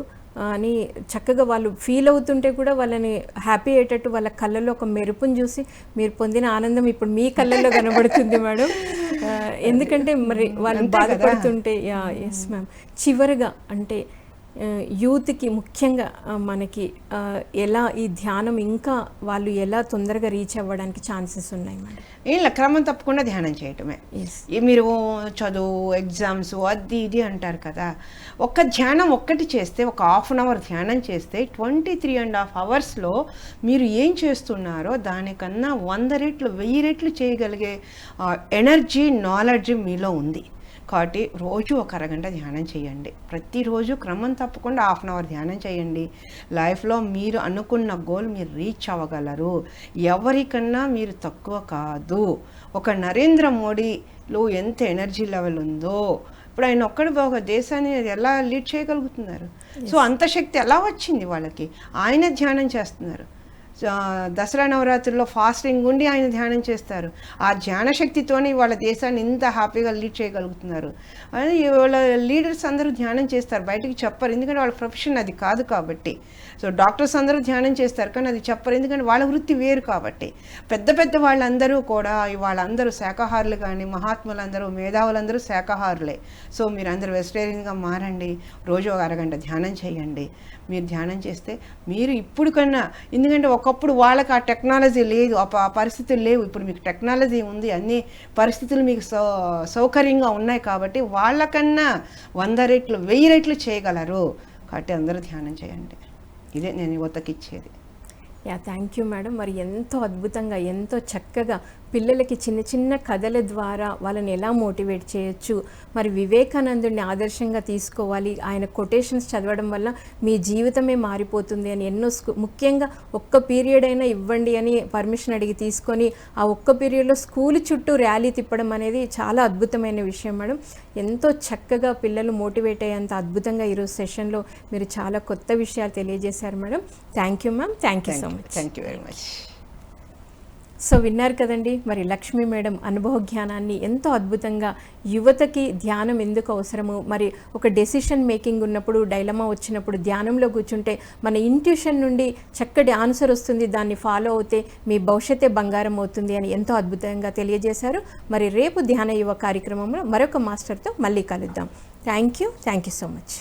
అని చక్కగా వాళ్ళు ఫీల్ అవుతుంటే కూడా వాళ్ళని హ్యాపీ అయ్యేటట్టు వాళ్ళ కళ్ళల్లో ఒక మెరుపుని చూసి మీరు పొందిన ఆనందం ఇప్పుడు మీ కళ్ళల్లో కనబడుతుంది మేడం. ఎందుకంటే మరి వాళ్ళు బాధపడుతుంటే ఎస్ మ్యామ్. చివరిగా అంటే యూత్కి ముఖ్యంగా మనకి ఎలా ఈ ధ్యానం ఇంకా వాళ్ళు ఎలా తొందరగా రీచ్ అవ్వడానికి ఛాన్సెస్ ఉన్నాయి మేడం? ఏం క్రమం తప్పకుండా ధ్యానం చేయటమే. మీరు చదువు ఎగ్జామ్స్ అది ఇది అంటారు కదా, ఒక్క ధ్యానం ఒక్కటి చేస్తే, ఒక 1/2 అవర్ ధ్యానం చేస్తే 23.5 అవర్స్లో మీరు ఏం చేస్తున్నారో దానికన్నా 100 రెట్లు 1000 రెట్లు చేయగలిగే ఎనర్జీ నాలెడ్జ్ మీలో ఉంది. కాబట్టి రోజు ఒక అరగంట ధ్యానం చేయండి. ప్రతిరోజు క్రమం తప్పకుండా 1/2 అవర్ ధ్యానం చేయండి. లైఫ్లో మీరు అనుకున్న గోల్ మీరు రీచ్ అవ్వగలరు. ఎవరికన్నా మీరు తక్కువ కాదు. ఒక నరేంద్ర మోడీలో ఎంత ఎనర్జీ లెవెల్ ఉందో, ఇప్పుడు ఆయన ఒక్కడు ఒక దేశాన్ని ఎలా లీడ్ చేయగలుగుతున్నారు? సో అంత శక్తి ఎలా వచ్చింది వాళ్ళకి? ఆయన ధ్యానం చేస్తున్నారు. దసరా నవరాత్రుల్లో ఫాస్టింగ్ ఉండి ఆయన ధ్యానం చేస్తారు. ఆ ధ్యాన శక్తితోనే వాళ్ళ దేశాన్ని ఇంత హ్యాపీగా లీడ్ చేయగలుగుతున్నారు. అని వాళ్ళ లీడర్స్ అందరూ ధ్యానం చేస్తారు, బయటికి చెప్పరు, ఎందుకంటే వాళ్ళ ప్రొఫెషన్ అది కాదు కాబట్టి. సో డాక్టర్స్ అందరూ ధ్యానం చేస్తారు, కానీ అది చెప్పరు, ఎందుకంటే వాళ్ళ వృత్తి వేరు కాబట్టి. పెద్ద పెద్ద వాళ్ళందరూ కూడా వాళ్ళందరూ శాకాహారులు, కానీ మహాత్ములందరూ మేధావులందరూ శాకాహారులే. సో మీరు అందరూ వెజిటేరియన్గా మారండి. రోజు ఒక అరగంట ధ్యానం చేయండి. మీరు ధ్యానం చేస్తే మీరు ఇప్పుడు కన్నా, ఎందుకంటే ఒకప్పుడు వాళ్ళకి ఆ టెక్నాలజీ లేదు, ఆ పరిస్థితులు లేవు. ఇప్పుడు మీకు టెక్నాలజీ ఉంది, అన్ని పరిస్థితులు మీకు సౌకర్యంగా ఉన్నాయి కాబట్టి వాళ్ళకన్నా 100 రెట్లు 1000 రెట్లు చేయగలరు. కాబట్టి అందరూ ధ్యానం చేయండి. ఇదే నేను యువతకి ఇచ్చేది. Thank you madam. మరి ఎంతో అద్భుతంగా, ఎంతో చక్కగా పిల్లలకి చిన్న చిన్న కథల ద్వారా వాళ్ళని ఎలా మోటివేట్ చేయొచ్చు, మరి వివేకానందుడిని ఆదర్శంగా తీసుకోవాలి, ఆయన కొటేషన్స్ చదవడం వల్ల మీ జీవితమే మారిపోతుంది అని ఎన్నో ముఖ్యంగా ఒక్క పీరియడ్ అయినా ఇవ్వండి అని పర్మిషన్ అడిగి తీసుకొని ఆ ఒక్క పీరియడ్లో స్కూల్ చుట్టూ ర్యాలీ తిప్పడం అనేది చాలా అద్భుతమైన విషయం మేడం. ఎంతో చక్కగా పిల్లలు మోటివేట్ అయ్యేంత అద్భుతంగా ఈరోజు సెషన్లో మీరు చాలా కొత్త విషయాలు తెలియజేశారు madam. Thank you ma'am. Thank you so much. Thank you very much. So విన్నారు కదండి, మరి లక్ష్మీ మేడం అనుభవ జ్ఞానాన్ని ఎంతో అద్భుతంగా యువతకి ధ్యానం ఎందుకు అవసరము, మరి ఒక డెసిషన్ మేకింగ్ ఉన్నప్పుడు, డైలమా వచ్చినప్పుడు ధ్యానంలో కూర్చుంటే మన ఇంట్యూషన్ నుండి చక్కటి ఆన్సర్ వస్తుంది, దాన్ని ఫాలో అవుతే మీ భవిష్యత్తే బంగారం అవుతుంది అని ఎంతో అద్భుతంగా తెలియజేశారు. మరి రేపు ధ్యాన యువ కార్యక్రమంలో మరొక మాస్టర్తో మళ్ళీ కలుద్దాం. Thank you so much.